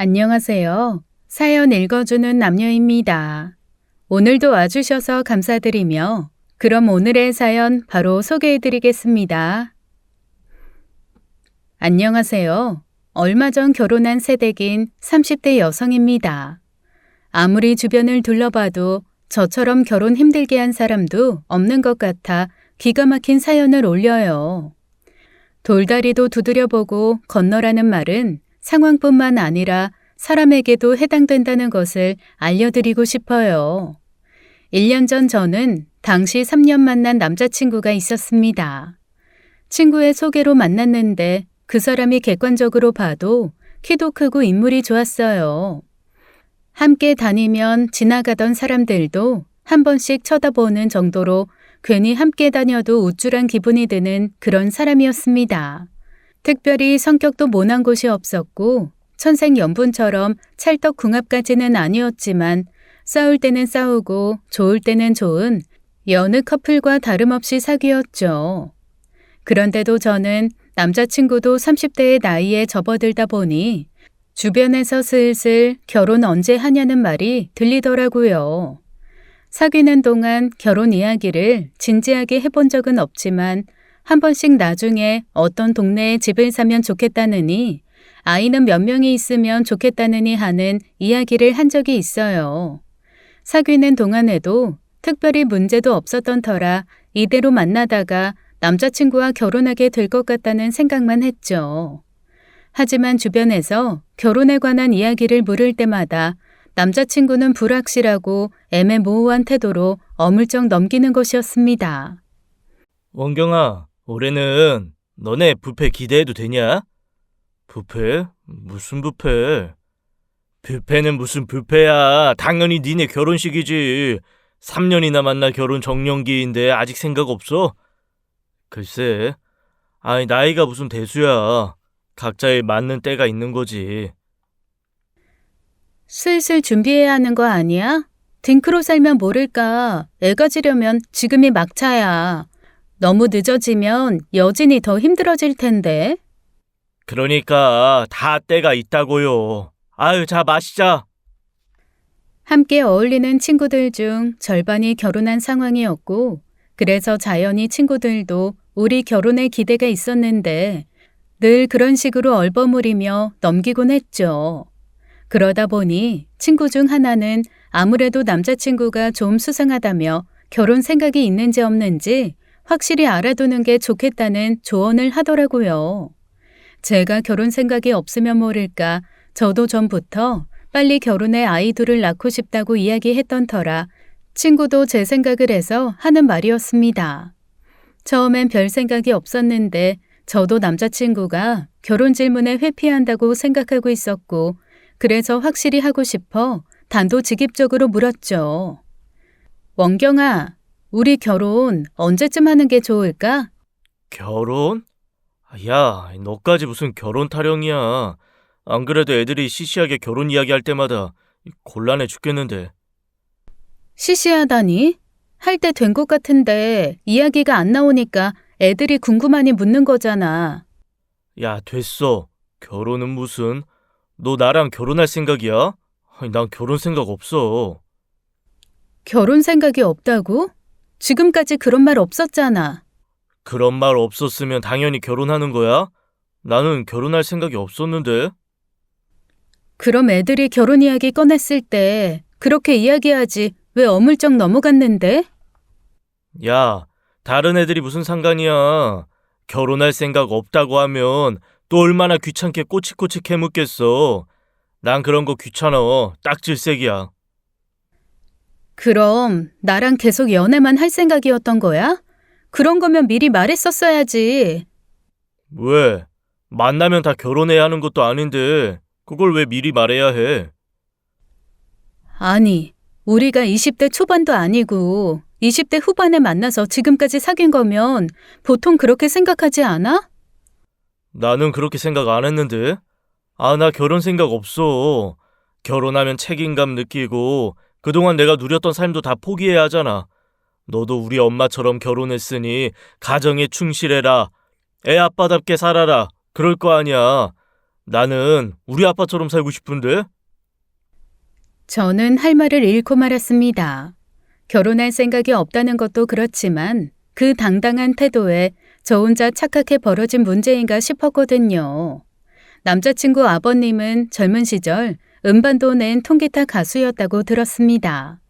안녕하세요. 사연 읽어주는 남녀입니다. 오늘도 와주셔서 감사드리며, 그럼 오늘의 사연 바로 소개해드리겠습니다. 안녕하세요. 얼마 전 결혼한 새댁인 30대 여성입니다. 아무리 주변을 둘러봐도 저처럼 결혼 힘들게 한 사람도 없는 것 같아 기가 막힌 사연을 올려요. 돌다리도 두드려보고 건너라는 말은 상황뿐만 아니라 사람에게도 해당된다는 것을 알려드리고 싶어요. 1년 전 저는 당시 3년 만난 남자친구가 있었습니다. 친구의 소개로 만났는데 그 사람이 객관적으로 봐도 키도 크고 인물이 좋았어요. 함께 다니면 지나가던 사람들도 한 번씩 쳐다보는 정도로 괜히 함께 다녀도 우쭐한 기분이 드는 그런 사람이었습니다. 특별히 성격도 모난 곳이 없었고 천생연분처럼 찰떡궁합까지는 아니었지만 싸울 때는 싸우고 좋을 때는 좋은 여느 커플과 다름없이 사귀었죠. 그런데도 저는 남자친구도 30대의 나이에 접어들다 보니 주변에서 슬슬 결혼 언제 하냐는 말이 들리더라고요. 사귀는 동안 결혼 이야기를 진지하게 해본 적은 없지만 한 번씩 나중에 어떤 동네에 집을 사면 좋겠다느니 아이는 몇 명이 있으면 좋겠다느니 하는 이야기를 한 적이 있어요. 사귀는 동안에도 특별히 문제도 없었던 터라 이대로 만나다가 남자친구와 결혼하게 될 것 같다는 생각만 했죠. 하지만 주변에서 결혼에 관한 이야기를 물을 때마다 남자친구는 불확실하고 애매모호한 태도로 어물쩍 넘기는 것이었습니다. 원경아, 올해는 너네 뷔페 기대해도 되냐? 뷔페? 무슨 뷔페? 뷔페는 무슨 뷔페야. 당연히 니네 결혼식이지. 3년이나 만나 결혼 정년기인데 아직 생각 없어? 글쎄, 아니 나이가 무슨 대수야. 각자에 맞는 때가 있는 거지. 슬슬 준비해야 하는 거 아니야? 딩크로 살면 모를까. 애 가지려면 지금이 막차야. 너무 늦어지면 여진이 더 힘들어질 텐데. 그러니까 다 때가 있다고요. 아유, 자 마시자. 함께 어울리는 친구들 중 절반이 결혼한 상황이었고, 그래서 자연히 친구들도 우리 결혼에 기대가 있었는데 늘 그런 식으로 얼버무리며 넘기곤 했죠. 그러다 보니 친구 중 하나는 아무래도 남자친구가 좀 수상하다며 결혼 생각이 있는지 없는지 확실히 알아두는 게 좋겠다는 조언을 하더라고요. 제가 결혼 생각이 없으면 모를까 저도 전부터 빨리 결혼해 아이 둘을 낳고 싶다고 이야기했던 터라 친구도 제 생각을 해서 하는 말이었습니다. 처음엔 별 생각이 없었는데 저도 남자친구가 결혼 질문에 회피한다고 생각하고 있었고 그래서 확실히 하고 싶어 단도직입적으로 물었죠. 원경아, 우리 결혼 언제쯤 하는 게 좋을까? 결혼? 야, 너까지 무슨 결혼 타령이야. 안 그래도 애들이 시시하게 결혼 이야기할 때마다 곤란해 죽겠는데. 시시하다니? 할 때 된 것 같은데 이야기가 안 나오니까 애들이 궁금하니 묻는 거잖아. 야, 됐어. 결혼은 무슨? 너 나랑 결혼할 생각이야? 아니, 난 결혼 생각 없어. 결혼 생각이 없다고? 지금까지 그런 말 없었잖아. 그런 말 없었으면 당연히 결혼하는 거야? 나는 결혼할 생각이 없었는데. 그럼 애들이 결혼 이야기 꺼냈을 때 그렇게 이야기하지 왜 어물쩍 넘어갔는데? 야, 다른 애들이 무슨 상관이야. 결혼할 생각 없다고 하면 또 얼마나 귀찮게 꼬치꼬치 캐묻겠어. 난 그런 거 귀찮아. 딱 질색이야. 그럼 나랑 계속 연애만 할 생각이었던 거야? 그런 거면 미리 말했었어야지. 왜? 만나면 다 결혼해야 하는 것도 아닌데 그걸 왜 미리 말해야 해? 아니, 우리가 20대 초반도 아니고 20대 후반에 만나서 지금까지 사귄 거면 보통 그렇게 생각하지 않아? 나는 그렇게 생각 안 했는데. 아, 나 결혼 생각 없어. 결혼하면 책임감 느끼고 그동안 내가 누렸던 삶도 다 포기해야 하잖아. 너도 우리 엄마처럼 결혼했으니 가정에 충실해라. 애 아빠답게 살아라. 그럴 거 아니야. 나는 우리 아빠처럼 살고 싶은데? 저는 할 말을 잃고 말았습니다. 결혼할 생각이 없다는 것도 그렇지만 그 당당한 태도에 저 혼자 착각해 벌어진 문제인가 싶었거든요. 남자친구 아버님은 젊은 시절 음반도 낸 통기타 가수였다고 들었습니다.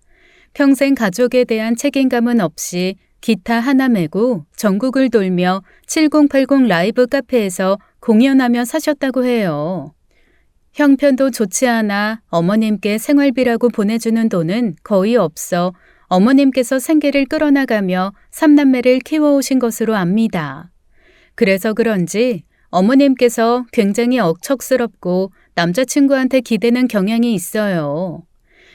평생 가족에 대한 책임감은 없이 기타 하나 메고 전국을 돌며 7080 라이브 카페에서 공연하며 사셨다고 해요. 형편도 좋지 않아 어머님께 생활비라고 보내주는 돈은 거의 없어 어머님께서 생계를 끌어나가며 3남매를 키워오신 것으로 압니다. 그래서 그런지 어머님께서 굉장히 억척스럽고 남자친구한테 기대는 경향이 있어요.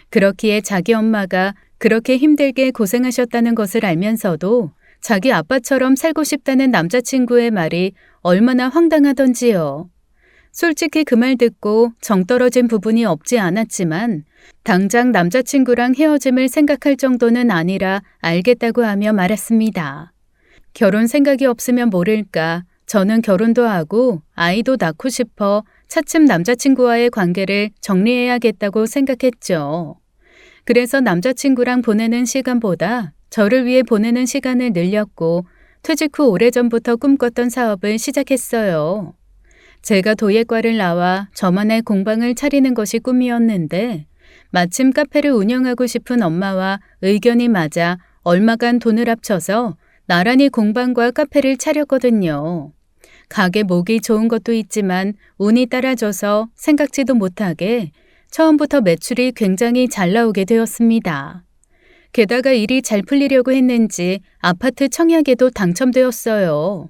그렇기에 자기 엄마가 그렇게 힘들게 고생하셨다는 것을 알면서도 자기 아빠처럼 살고 싶다는 남자친구의 말이 얼마나 황당하던지요. 솔직히 그 말 듣고 정 떨어진 부분이 없지 않았지만 당장 남자친구랑 헤어짐을 생각할 정도는 아니라 알겠다고 하며 말았습니다. 결혼 생각이 없으면 모를까 저는 결혼도 하고 아이도 낳고 싶어 차츰 남자친구와의 관계를 정리해야겠다고 생각했죠. 그래서 남자친구랑 보내는 시간보다 저를 위해 보내는 시간을 늘렸고 퇴직 후 오래전부터 꿈꿨던 사업을 시작했어요. 제가 도예과를 나와 저만의 공방을 차리는 것이 꿈이었는데 마침 카페를 운영하고 싶은 엄마와 의견이 맞아 얼마간 돈을 합쳐서 나란히 공방과 카페를 차렸거든요. 가게 목이 좋은 것도 있지만 운이 따라줘서 생각지도 못하게 처음부터 매출이 굉장히 잘 나오게 되었습니다. 게다가 일이 잘 풀리려고 했는지 아파트 청약에도 당첨되었어요.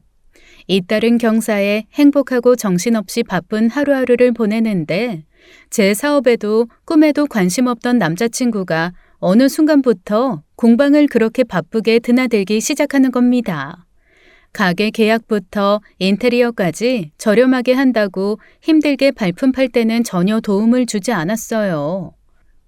잇따른 경사에 행복하고 정신없이 바쁜 하루하루를 보내는데 제 사업에도 꿈에도 관심 없던 남자친구가 어느 순간부터 공방을 그렇게 바쁘게 드나들기 시작하는 겁니다. 가게 계약부터 인테리어까지 저렴하게 한다고 힘들게 발품 팔 때는 전혀 도움을 주지 않았어요.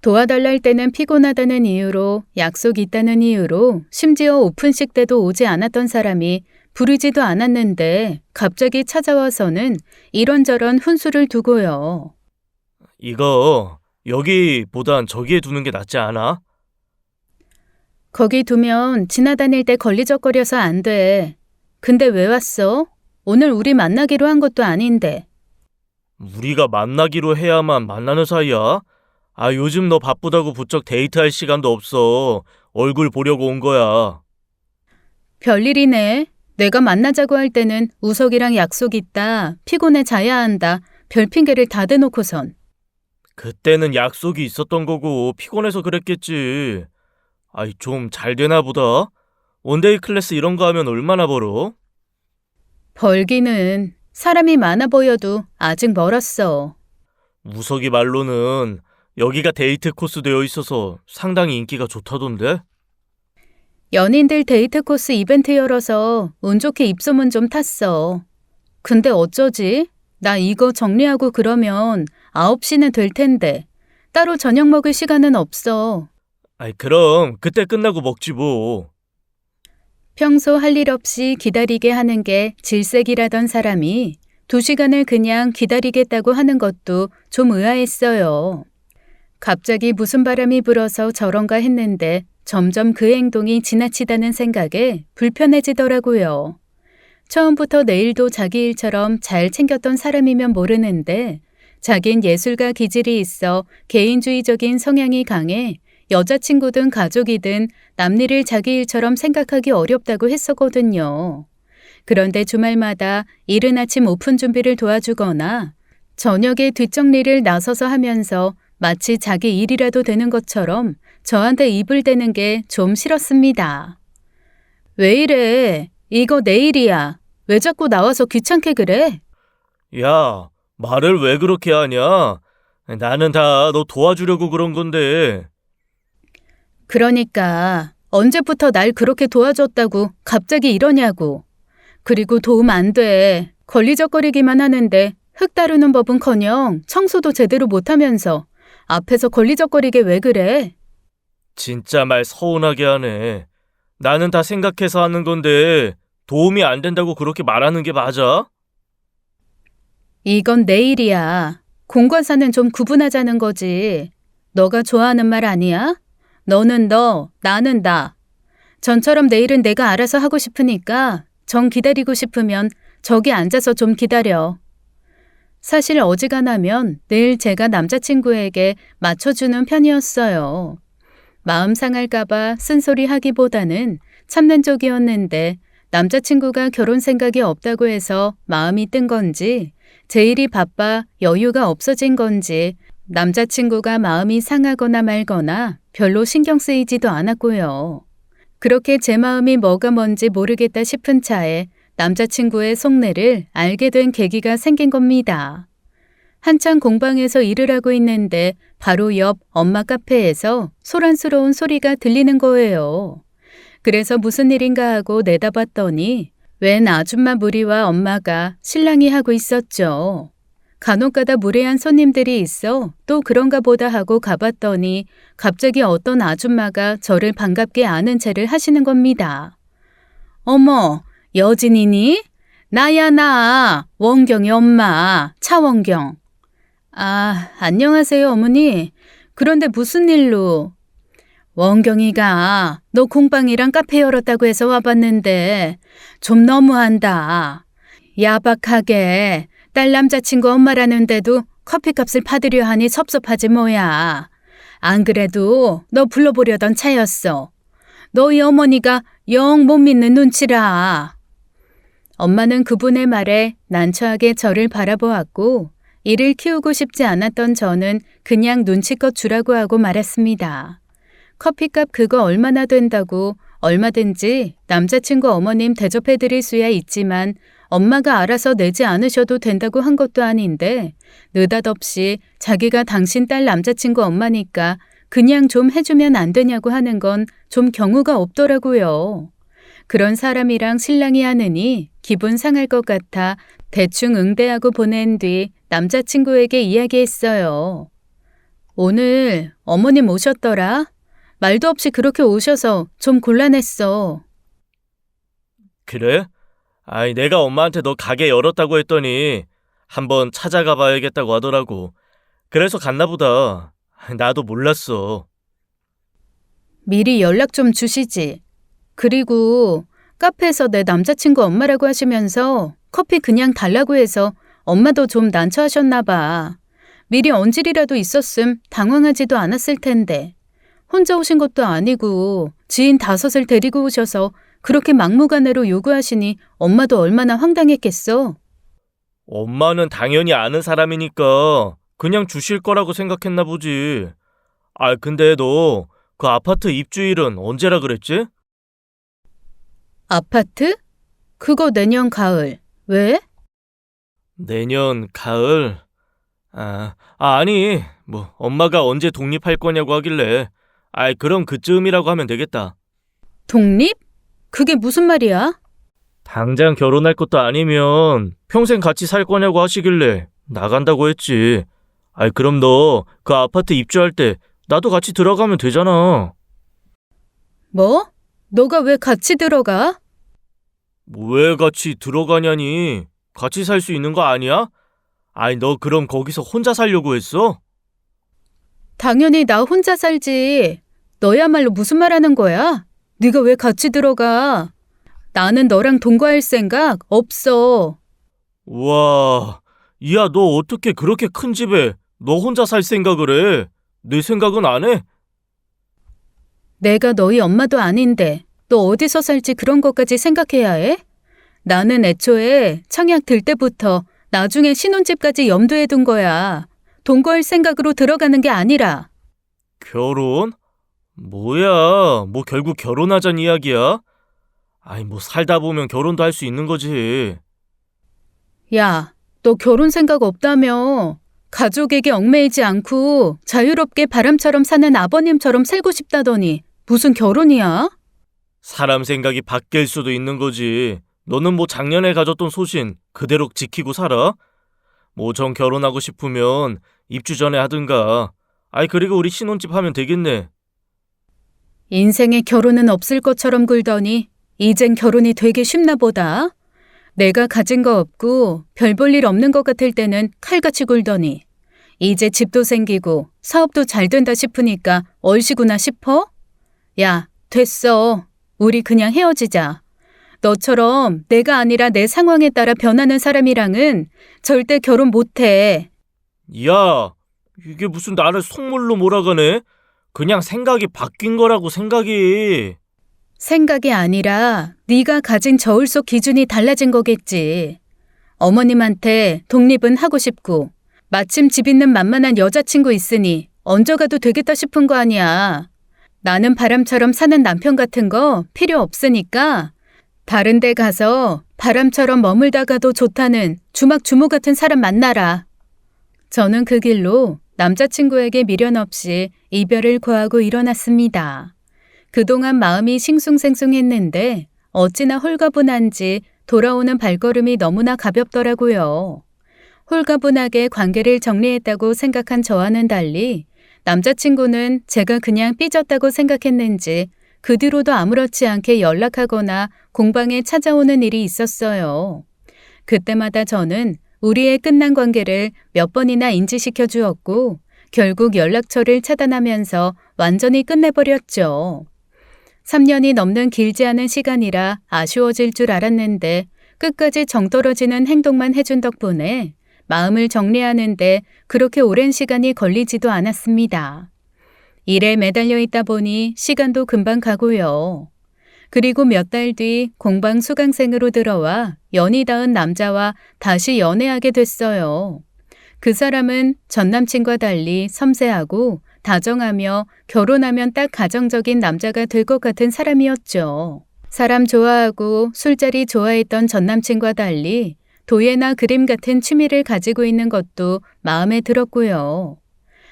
도와달라 할 때는 피곤하다는 이유로 약속 있다는 이유로 심지어 오픈식 때도 오지 않았던 사람이 부르지도 않았는데 갑자기 찾아와서는 이런저런 훈수를 두고요. 이거 여기보단 저기에 두는 게 낫지 않아? 거기 두면 지나다닐 때 걸리적거려서 안 돼. 근데 왜 왔어? 오늘 우리 만나기로 한 것도 아닌데. 우리가 만나기로 해야만 만나는 사이야? 아, 요즘 너 바쁘다고 부쩍 데이트할 시간도 없어. 얼굴 보려고 온 거야. 별일이네. 내가 만나자고 할 때는 우석이랑 약속 있다. 피곤해 자야 한다. 별 핑계를 다 대놓고선. 그때는 약속이 있었던 거고 피곤해서 그랬겠지. 아이, 좀 잘 되나 보다. 원데이 클래스 이런 거 하면 얼마나 벌어? 벌기는 사람이 많아 보여도 아직 멀었어. 우석이 말로는 여기가 데이트 코스 되어 있어서 상당히 인기가 좋다던데? 연인들 데이트 코스 이벤트 열어서 운 좋게 입소문 좀 탔어. 근데 어쩌지? 나 이거 정리하고 그러면 9시는 될 텐데. 따로 저녁 먹을 시간은 없어. 아이, 그럼 그때 끝나고 먹지 뭐. 평소 할 일 없이 기다리게 하는 게 질색이라던 사람이 2시간을 그냥 기다리겠다고 하는 것도 좀 의아했어요. 갑자기 무슨 바람이 불어서 저런가 했는데 점점 그 행동이 지나치다는 생각에 불편해지더라고요. 처음부터 내일도 자기 일처럼 잘 챙겼던 사람이면 모르는데 자긴 예술가 기질이 있어 개인주의적인 성향이 강해 여자친구든 가족이든 남일을 자기 일처럼 생각하기 어렵다고 했었거든요. 그런데 주말마다 이른 아침 오픈 준비를 도와주거나 저녁에 뒷정리를 나서서 하면서 마치 자기 일이라도 되는 것처럼 저한테 입을 대는 게 좀 싫었습니다. 왜 이래? 이거 내 일이야. 왜 자꾸 나와서 귀찮게 그래? 야, 말을 왜 그렇게 하냐? 나는 다 너 도와주려고 그런 건데. 그러니까 언제부터 날 그렇게 도와줬다고 갑자기 이러냐고. 그리고 도움 안 돼. 걸리적거리기만 하는데 흙 다루는 법은커녕 청소도 제대로 못하면서 앞에서 걸리적거리게 왜 그래? 진짜 말 서운하게 하네. 나는 다 생각해서 하는 건데 도움이 안 된다고 그렇게 말하는 게 맞아? 이건 내 일이야. 공과 사는 좀 구분하자는 거지. 너가 좋아하는 말 아니야? 너는 너, 나는 나. 전처럼 내일은 내가 알아서 하고 싶으니까 정 기다리고 싶으면 저기 앉아서 좀 기다려. 사실 어지간하면 늘 제가 남자친구에게 맞춰주는 편이었어요. 마음 상할까봐 쓴소리 하기보다는 참는 쪽이었는데 남자친구가 결혼 생각이 없다고 해서 마음이 뜬 건지 제 일이 바빠 여유가 없어진 건지 남자친구가 마음이 상하거나 말거나 별로 신경 쓰이지도 않았고요. 그렇게 제 마음이 뭐가 뭔지 모르겠다 싶은 차에 남자친구의 속내를 알게 된 계기가 생긴 겁니다. 한창 공방에서 일을 하고 있는데 바로 옆 엄마 카페에서 소란스러운 소리가 들리는 거예요. 그래서 무슨 일인가 하고 내다봤더니 웬 아줌마 무리와 엄마가 실랑이 하고 있었죠. 간혹가다 무례한 손님들이 있어 또 그런가 보다 하고 가봤더니 갑자기 어떤 아줌마가 저를 반갑게 아는 체를 하시는 겁니다. 어머, 여진이니? 나야 나, 원경이 엄마, 차원경. 아, 안녕하세요 어머니. 그런데 무슨 일로? 원경이가 너 공방이랑 카페 열었다고 해서 와봤는데 좀 너무한다. 야박하게 딸 남자친구 엄마라는데도 커피값을 받으려 하니 섭섭하지 뭐야. 안 그래도 너 불러보려던 차였어. 너희 어머니가 영 못 믿는 눈치라. 엄마는 그분의 말에 난처하게 저를 바라보았고 이를 키우고 싶지 않았던 저는 그냥 눈치껏 주라고 하고 말았습니다. 커피값 그거 얼마나 된다고 얼마든지 남자친구 어머님 대접해드릴 수야 있지만 엄마가 알아서 내지 않으셔도 된다고 한 것도 아닌데 느닷없이 자기가 당신 딸 남자친구 엄마니까 그냥 좀 해주면 안 되냐고 하는 건 좀 경우가 없더라고요. 그런 사람이랑 실랑이 하느니 기분 상할 것 같아 대충 응대하고 보낸 뒤 남자친구에게 이야기했어요. 오늘 어머님 오셨더라? 말도 없이 그렇게 오셔서 좀 곤란했어. 그래? 아이, 내가 엄마한테 너 가게 열었다고 했더니 한번 찾아가 봐야겠다고 하더라고. 그래서 갔나 보다. 나도 몰랐어. 미리 연락 좀 주시지. 그리고 카페에서 내 남자친구 엄마라고 하시면서 커피 그냥 달라고 해서 엄마도 좀 난처하셨나 봐. 미리 언질이라도 있었음 당황하지도 않았을 텐데. 혼자 오신 것도 아니고 지인 5을 데리고 오셔서 그렇게 막무가내로 요구하시니 엄마도 얼마나 황당했겠어. 엄마는 당연히 아는 사람이니까 그냥 주실 거라고 생각했나 보지. 아, 근데 너 그 아파트 입주일은 언제라 그랬지? 아파트? 그거 내년 가을. 왜? 내년 가을? 아니, 뭐 엄마가 언제 독립할 거냐고 하길래 그럼 그쯤이라고 하면 되겠다. 독립? 그게 무슨 말이야? 당장 결혼할 것도 아니면 평생 같이 살 거냐고 하시길래 나간다고 했지. 그럼 너 그 아파트 입주할 때 나도 같이 들어가면 되잖아. 뭐? 너가 왜 같이 들어가? 왜 같이 들어가냐니? 같이 살 수 있는 거 아니야? 너 그럼 거기서 혼자 살려고 했어? 당연히 나 혼자 살지. 너야말로 무슨 말 하는 거야? 네가 왜 같이 들어가? 나는 너랑 동거할 생각 없어. 와, 야, 너 어떻게 그렇게 큰 집에 너 혼자 살 생각을 해? 내 생각은 안 해? 내가 너희 엄마도 아닌데 너 어디서 살지 그런 것까지 생각해야 해? 나는 애초에 청약 들 때부터 나중에 신혼집까지 염두에 둔 거야. 동거할 생각으로 들어가는 게 아니라. 결혼? 뭐야, 뭐 결국 결혼하자는 이야기야? 뭐 살다 보면 결혼도 할 수 있는 거지. 야, 너 결혼 생각 없다며. 가족에게 얽매이지 않고 자유롭게 바람처럼 사는 아버님처럼 살고 싶다더니 무슨 결혼이야? 사람 생각이 바뀔 수도 있는 거지. 너는 뭐 작년에 가졌던 소신 그대로 지키고 살아? 뭐 정 결혼하고 싶으면 입주 전에 하든가. 그리고 우리 신혼집 하면 되겠네. 인생에 결혼은 없을 것처럼 굴더니 이젠 결혼이 되게 쉽나 보다. 내가 가진 거 없고 별 볼 일 없는 것 같을 때는 칼같이 굴더니 이제 집도 생기고 사업도 잘 된다 싶으니까 얼씨구나 싶어? 야, 됐어. 우리 그냥 헤어지자. 너처럼 내가 아니라 내 상황에 따라 변하는 사람이랑은 절대 결혼 못해. 야, 이게 무슨 나를 속물로 몰아가네? 그냥 생각이 바뀐 거라고 생각이. 생각이 아니라 네가 가진 저울 속 기준이 달라진 거겠지. 어머님한테 독립은 하고 싶고 마침 집 있는 만만한 여자친구 있으니 얹어 가도 되겠다 싶은 거 아니야. 나는 바람처럼 사는 남편 같은 거 필요 없으니까 다른 데 가서 바람처럼 머물다 가도 좋다는 주막 주모 같은 사람 만나라. 저는 그 길로 남자친구에게 미련 없이 이별을 고하고 일어났습니다. 그동안 마음이 싱숭생숭했는데 어찌나 홀가분한지 돌아오는 발걸음이 너무나 가볍더라고요. 홀가분하게 관계를 정리했다고 생각한 저와는 달리 남자친구는 제가 그냥 삐졌다고 생각했는지 그 뒤로도 아무렇지 않게 연락하거나 공방에 찾아오는 일이 있었어요. 그때마다 저는 우리의 끝난 관계를 몇 번이나 인지시켜 주었고 결국 연락처를 차단하면서 완전히 끝내버렸죠. 3년이 넘는 길지 않은 시간이라 아쉬워질 줄 알았는데 끝까지 정떨어지는 행동만 해준 덕분에 마음을 정리하는데 그렇게 오랜 시간이 걸리지도 않았습니다. 일에 매달려 있다 보니 시간도 금방 가고요. 그리고 몇 달 뒤 공방 수강생으로 들어와 연이 닿은 남자와 다시 연애하게 됐어요. 그 사람은 전 남친과 달리 섬세하고 다정하며 결혼하면 딱 가정적인 남자가 될 것 같은 사람이었죠. 사람 좋아하고 술자리 좋아했던 전 남친과 달리 도예나 그림 같은 취미를 가지고 있는 것도 마음에 들었고요.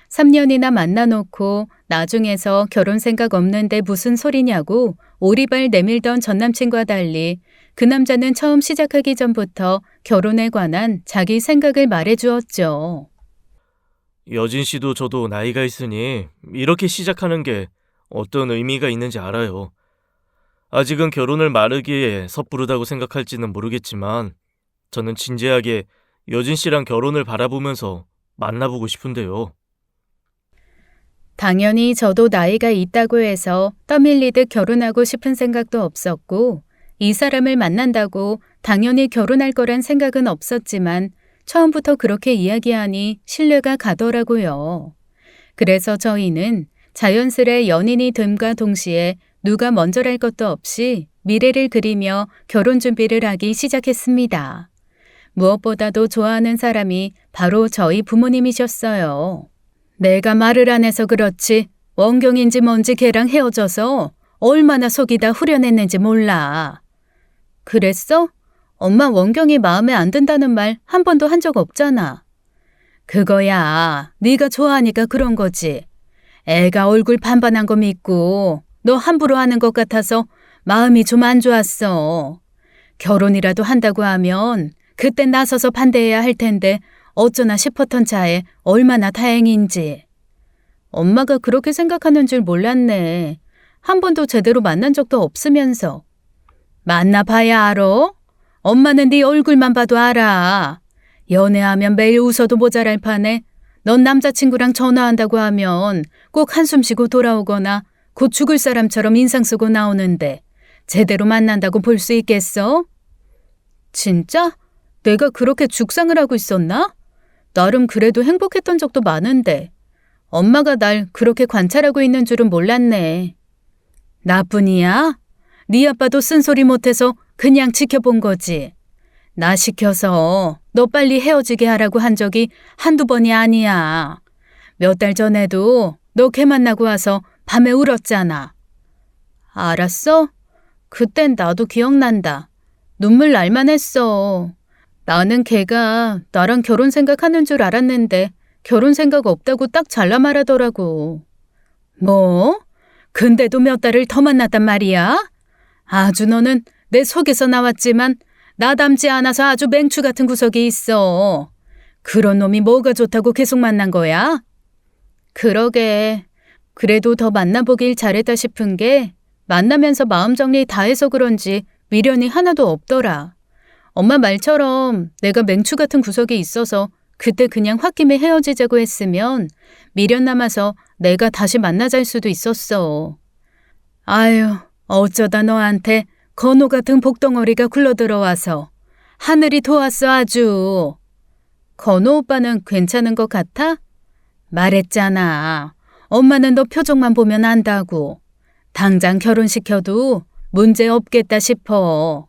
3년이나 만나놓고 나중에서 결혼 생각 없는데 무슨 소리냐고 오리발 내밀던 전 남친과 달리 그 남자는 처음 시작하기 전부터 결혼에 관한 자기 생각을 말해주었죠. 여진 씨도 저도 나이가 있으니 이렇게 시작하는 게 어떤 의미가 있는지 알아요. 아직은 결혼을 마르기에 섣부르다고 생각할지는 모르겠지만 저는 진지하게 여진 씨랑 결혼을 바라보면서 만나보고 싶은데요. 당연히 저도 나이가 있다고 해서 떠밀리듯 결혼하고 싶은 생각도 없었고 이 사람을 만난다고 당연히 결혼할 거란 생각은 없었지만 처음부터 그렇게 이야기하니 신뢰가 가더라고요. 그래서 저희는 자연스레 연인이 됨과 동시에 누가 먼저랄 것도 없이 미래를 그리며 결혼 준비를 하기 시작했습니다. 무엇보다도 좋아하는 사람이 바로 저희 부모님이셨어요. 내가 말을 안 해서 그렇지 원경인지 뭔지 걔랑 헤어져서 얼마나 속이 다 후련했는지 몰라. 그랬어? 엄마 원경이 마음에 안 든다는 말 한 번도 한 적 없잖아. 그거야. 네가 좋아하니까 그런 거지. 애가 얼굴 반반한 거 믿고 너 함부로 하는 것 같아서 마음이 좀 안 좋았어. 결혼이라도 한다고 하면 그땐 나서서 반대해야 할 텐데 어쩌나 싶었던 차에 얼마나 다행인지. 엄마가 그렇게 생각하는 줄 몰랐네. 한 번도 제대로 만난 적도 없으면서. 만나봐야 알아? 엄마는 네 얼굴만 봐도 알아. 연애하면 매일 웃어도 모자랄 판에 넌 남자친구랑 전화한다고 하면 꼭 한숨 쉬고 돌아오거나 곧 죽을 사람처럼 인상 쓰고 나오는데 제대로 만난다고 볼 수 있겠어? 진짜? 내가 그렇게 죽상을 하고 있었나? 나름 그래도 행복했던 적도 많은데 엄마가 날 그렇게 관찰하고 있는 줄은 몰랐네. 나뿐이야? 네 아빠도 쓴소리 못해서 그냥 지켜본 거지. 나 시켜서 너 빨리 헤어지게 하라고 한 적이 한두 번이 아니야. 몇 달 전에도 너 걔 만나고 와서 밤에 울었잖아. 알았어? 그땐 나도 기억난다. 눈물 날만 했어. 나는 걔가 나랑 결혼 생각하는 줄 알았는데 결혼 생각 없다고 딱 잘라 말하더라고. 뭐? 근데도 몇 달을 더 만났단 말이야? 아주 너는 내 속에서 나왔지만 나 닮지 않아서 아주 맹추 같은 구석이 있어. 그런 놈이 뭐가 좋다고 계속 만난 거야? 그러게. 그래도 더 만나보길 잘했다 싶은 게 만나면서 마음 정리 다 해서 그런지 미련이 하나도 없더라. 엄마 말처럼 내가 맹추 같은 구석이 있어서 그때 그냥 홧김에 헤어지자고 했으면 미련 남아서 내가 다시 만나잘 수도 있었어. 아유, 어쩌다 너한테 건호 같은 복덩어리가 굴러들어와서 하늘이 도왔어 아주. 건호 오빠는 괜찮은 것 같아? 말했잖아. 엄마는 너 표정만 보면 안다고. 당장 결혼시켜도 문제 없겠다 싶어.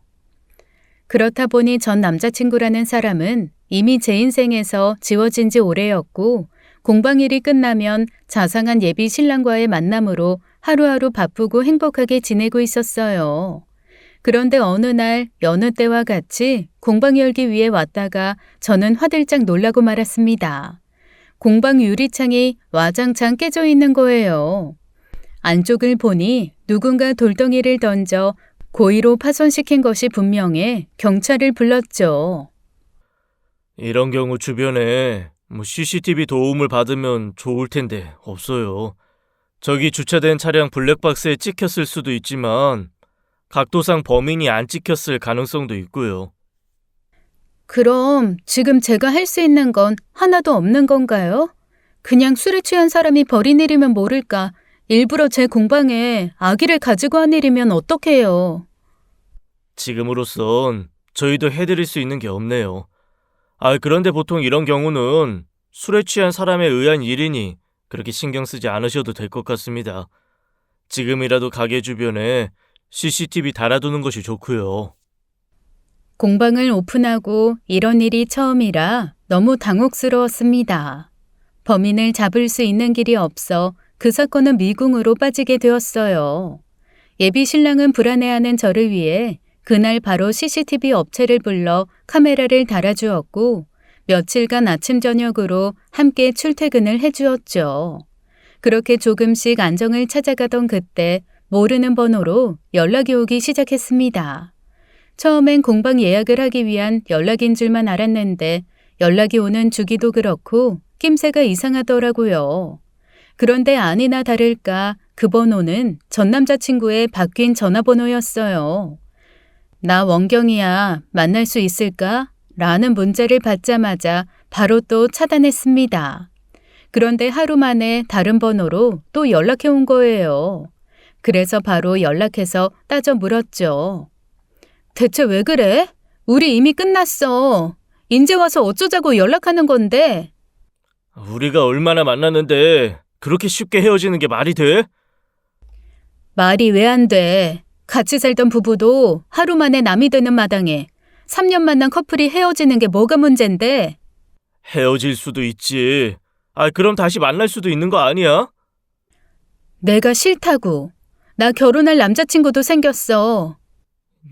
그렇다 보니 전 남자친구라는 사람은 이미 제 인생에서 지워진 지 오래였고 공방일이 끝나면 자상한 예비 신랑과의 만남으로 하루하루 바쁘고 행복하게 지내고 있었어요. 그런데 어느 날 여느 때와 같이 공방 열기 위해 왔다가 저는 화들짝 놀라고 말았습니다. 공방 유리창이 와장창 깨져 있는 거예요. 안쪽을 보니 누군가 돌덩이를 던져 고의로 파손시킨 것이 분명해 경찰을 불렀죠. 이런 경우 주변에 CCTV 도움을 받으면 좋을 텐데 없어요. 저기 주차된 차량 블랙박스에 찍혔을 수도 있지만 각도상 범인이 안 찍혔을 가능성도 있고요. 그럼 지금 제가 할 수 있는 건 하나도 없는 건가요? 그냥 술에 취한 사람이 벌인 일이면 모를까 일부러 제 공방에 아기를 가지고 한 일이면 어떡해요. 지금으로선 저희도 해드릴 수 있는 게 없네요. 그런데 보통 이런 경우는 술에 취한 사람에 의한 일이니 그렇게 신경 쓰지 않으셔도 될 것 같습니다. 지금이라도 가게 주변에 CCTV 달아두는 것이 좋고요. 공방을 오픈하고 이런 일이 처음이라 너무 당혹스러웠습니다. 범인을 잡을 수 있는 길이 없어 그 사건은 미궁으로 빠지게 되었어요. 예비 신랑은 불안해하는 저를 위해 그날 바로 CCTV 업체를 불러 카메라를 달아주었고 며칠간 아침 저녁으로 함께 출퇴근을 해주었죠. 그렇게 조금씩 안정을 찾아가던 그때 모르는 번호로 연락이 오기 시작했습니다. 처음엔 공방 예약을 하기 위한 연락인 줄만 알았는데 연락이 오는 주기도 그렇고 낌새가 이상하더라고요. 그런데 아니나 다를까 그 번호는 전 남자친구의 바뀐 전화번호였어요. 나 원경이야. 만날 수 있을까? 라는 문자를 받자마자 바로 또 차단했습니다. 그런데 하루 만에 다른 번호로 또 연락해 온 거예요. 그래서 바로 연락해서 따져 물었죠. 대체 왜 그래? 우리 이미 끝났어. 인제 와서 어쩌자고 연락하는 건데. 우리가 얼마나 만났는데 그렇게 쉽게 헤어지는 게 말이 돼? 말이 왜 안 돼? 같이 살던 부부도 하루 만에 남이 되는 마당에 3년 만난 커플이 헤어지는 게 뭐가 문제인데? 헤어질 수도 있지. 그럼 다시 만날 수도 있는 거 아니야? 내가 싫다고. 나 결혼할 남자친구도 생겼어.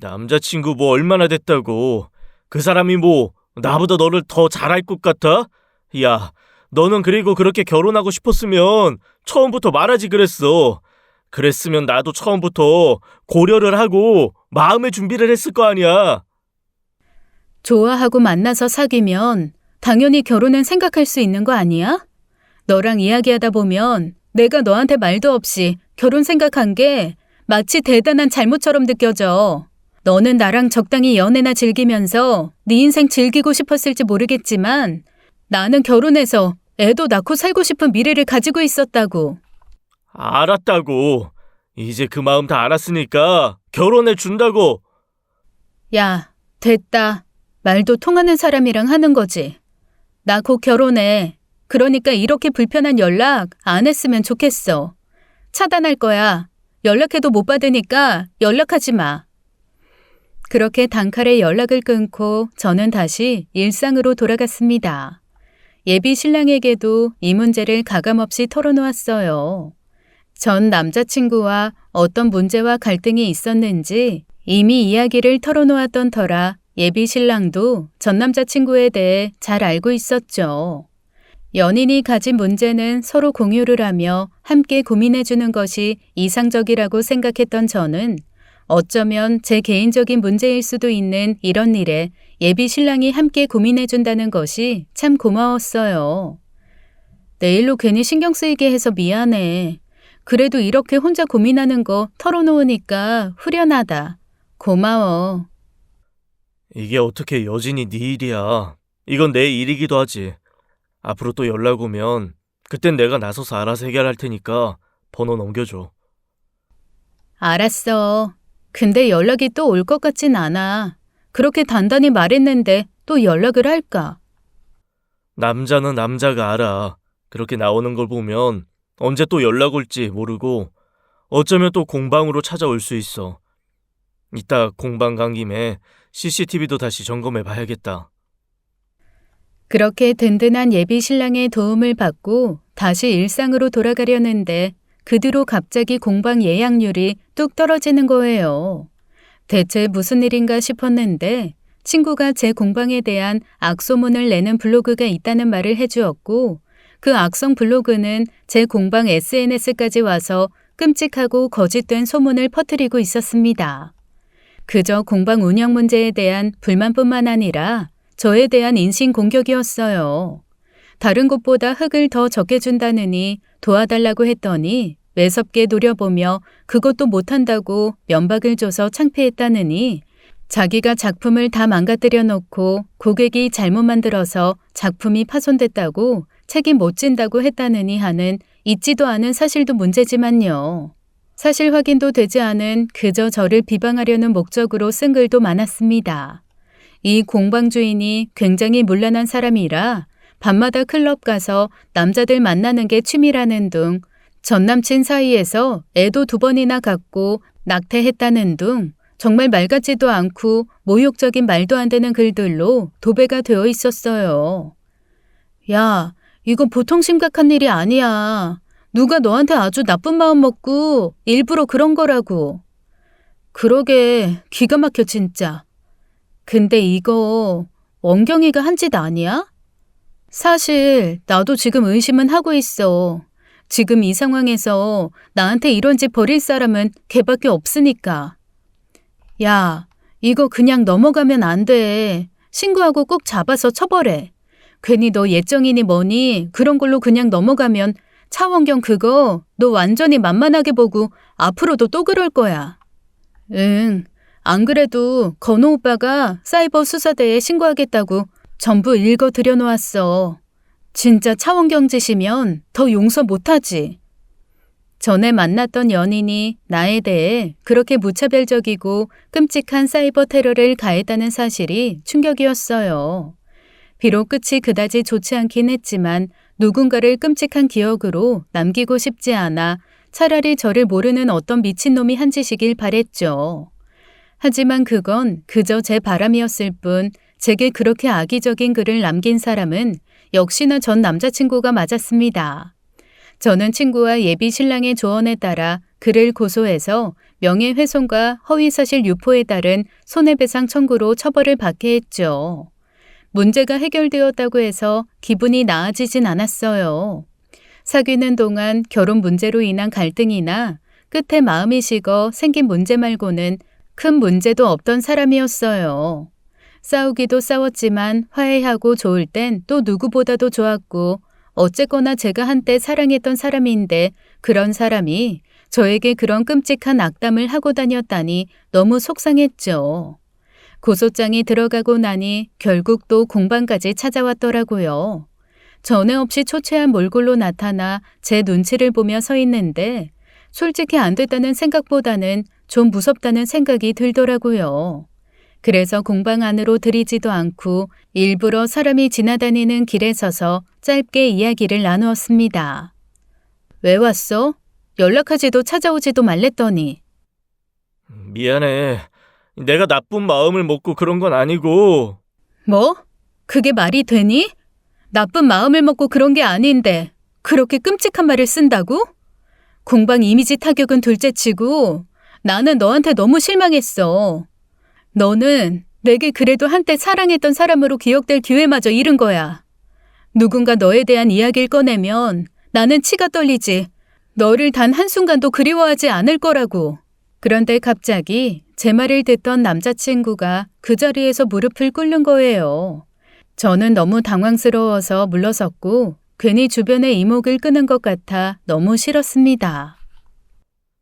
남자친구 뭐 얼마나 됐다고. 그 사람이 뭐 나보다 너를 더 잘할 것 같아? 야, 너는 그리고 그렇게 결혼하고 싶었으면 처음부터 말하지 그랬어. 그랬으면 나도 처음부터 고려를 하고 마음의 준비를 했을 거 아니야. 좋아하고 만나서 사귀면 당연히 결혼은 생각할 수 있는 거 아니야? 너랑 이야기하다 보면 내가 너한테 말도 없이 결혼 생각한 게 마치 대단한 잘못처럼 느껴져. 너는 나랑 적당히 연애나 즐기면서 네 인생 즐기고 싶었을지 모르겠지만 나는 결혼해서 애도 낳고 살고 싶은 미래를 가지고 있었다고. 알았다고. 이제 그 마음 다 알았으니까 결혼해 준다고. 야, 됐다. 말도 통하는 사람이랑 하는 거지. 나 곧 결혼해. 그러니까 이렇게 불편한 연락 안 했으면 좋겠어. 차단할 거야. 연락해도 못 받으니까 연락하지 마. 그렇게 단칼에 연락을 끊고 저는 다시 일상으로 돌아갔습니다. 예비 신랑에게도 이 문제를 가감없이 털어놓았어요. 전 남자친구와 어떤 문제와 갈등이 있었는지 이미 이야기를 털어놓았던 터라 예비 신랑도 전 남자친구에 대해 잘 알고 있었죠. 연인이 가진 문제는 서로 공유를 하며 함께 고민해주는 것이 이상적이라고 생각했던 저는 어쩌면 제 개인적인 문제일 수도 있는 이런 일에 예비 신랑이 함께 고민해준다는 것이 참 고마웠어요. 내 일로 괜히 신경 쓰이게 해서 미안해. 그래도 이렇게 혼자 고민하는 거 털어놓으니까 후련하다. 고마워. 이게 어떻게 여진이 네 일이야. 이건 내 일이기도 하지. 앞으로 또 연락 오면 그땐 내가 나서서 알아서 해결할 테니까 번호 넘겨줘. 알았어. 근데 연락이 또 올 것 같진 않아. 그렇게 단단히 말했는데 또 연락을 할까? 남자는 남자가 알아. 그렇게 나오는 걸 보면 언제 또 연락 올지 모르고 어쩌면 또 공방으로 찾아올 수 있어. 이따 공방 간 김에 CCTV도 다시 점검해 봐야겠다. 그렇게 든든한 예비 신랑의 도움을 받고 다시 일상으로 돌아가려는데 그 뒤로 갑자기 공방 예약률이 뚝 떨어지는 거예요. 대체 무슨 일인가 싶었는데 친구가 제 공방에 대한 악소문을 내는 블로그가 있다는 말을 해주었고 그 악성 블로그는 제 공방 SNS까지 와서 끔찍하고 거짓된 소문을 퍼뜨리고 있었습니다. 그저 공방 운영 문제에 대한 불만뿐만 아니라 저에 대한 인신공격이었어요. 다른 곳보다 흙을 더 적게 준다느니 도와달라고 했더니 매섭게 노려보며 그것도 못한다고 면박을 줘서 창피했다느니 자기가 작품을 다 망가뜨려 놓고 고객이 잘못 만들어서 작품이 파손됐다고 책임 못 진다고 했다느니 하는 있지도 않은 사실도 문제지만요. 사실 확인도 되지 않은 그저 저를 비방하려는 목적으로 쓴 글도 많았습니다. 이 공방 주인이 굉장히 문란한 사람이라 밤마다 클럽 가서 남자들 만나는 게 취미라는 둥, 전남친 사이에서 애도 2번이나 갖고 낙태했다는 둥, 정말 말 같지도 않고 모욕적인 말도 안 되는 글들로 도배가 되어 있었어요. 야, 이거 보통 심각한 일이 아니야. 누가 너한테 아주 나쁜 마음 먹고 일부러 그런 거라고. 그러게 기가 막혀 진짜. 근데 이거 원경이가 한 짓 아니야? 사실 나도 지금 의심은 하고 있어. 지금 이 상황에서 나한테 이런 짓 벌일 사람은 걔밖에 없으니까. 야, 이거 그냥 넘어가면 안 돼. 신고하고 꼭 잡아서 처벌해. 괜히 너 예정이니 뭐니 그런 걸로 그냥 넘어가면 차원경 그거 너 완전히 만만하게 보고 앞으로도 또 그럴 거야. 응, 안 그래도 건호 오빠가 사이버 수사대에 신고하겠다고 전부 읽어 들여놓았어. 진짜 차원경 짓이면 더 용서 못하지. 전에 만났던 연인이 나에 대해 그렇게 무차별적이고 끔찍한 사이버 테러를 가했다는 사실이 충격이었어요. 비록 끝이 그다지 좋지 않긴 했지만 누군가를 끔찍한 기억으로 남기고 싶지 않아 차라리 저를 모르는 어떤 미친놈이 한 짓이길 바랬죠. 하지만 그건 그저 제 바람이었을 뿐 제게 그렇게 악의적인 글을 남긴 사람은 역시나 전 남자친구가 맞았습니다. 저는 친구와 예비 신랑의 조언에 따라 그를 고소해서 명예훼손과 허위사실 유포에 따른 손해배상 청구로 처벌을 받게 했죠. 문제가 해결되었다고 해서 기분이 나아지진 않았어요. 사귀는 동안 결혼 문제로 인한 갈등이나 끝에 마음이 식어 생긴 문제 말고는 큰 문제도 없던 사람이었어요. 싸우기도 싸웠지만 화해하고 좋을 땐 또 누구보다도 좋았고 어쨌거나 제가 한때 사랑했던 사람인데 그런 사람이 저에게 그런 끔찍한 악담을 하고 다녔다니 너무 속상했죠. 고소장이 들어가고 나니 결국 또 공방까지 찾아왔더라고요. 전에 없이 초췌한 몰골로 나타나 제 눈치를 보며 서 있는데 솔직히 안 됐다는 생각보다는 좀 무섭다는 생각이 들더라고요. 그래서 공방 안으로 들이지도 않고 일부러 사람이 지나다니는 길에 서서 짧게 이야기를 나누었습니다. 왜 왔어? 연락하지도 찾아오지도 말랬더니. 미안해. 내가 나쁜 마음을 먹고 그런 건 아니고. 뭐? 그게 말이 되니? 나쁜 마음을 먹고 그런 게 아닌데 그렇게 끔찍한 말을 쓴다고? 공방 이미지 타격은 둘째치고 나는 너한테 너무 실망했어. 너는 내게 그래도 한때 사랑했던 사람으로 기억될 기회마저 잃은 거야. 누군가 너에 대한 이야기를 꺼내면 나는 치가 떨리지. 너를 단 한순간도 그리워하지 않을 거라고. 그런데 갑자기 제 말을 듣던 남자친구가 그 자리에서 무릎을 꿇는 거예요. 저는 너무 당황스러워서 물러섰고 괜히 주변의 이목을 끄는 것 같아 너무 싫었습니다.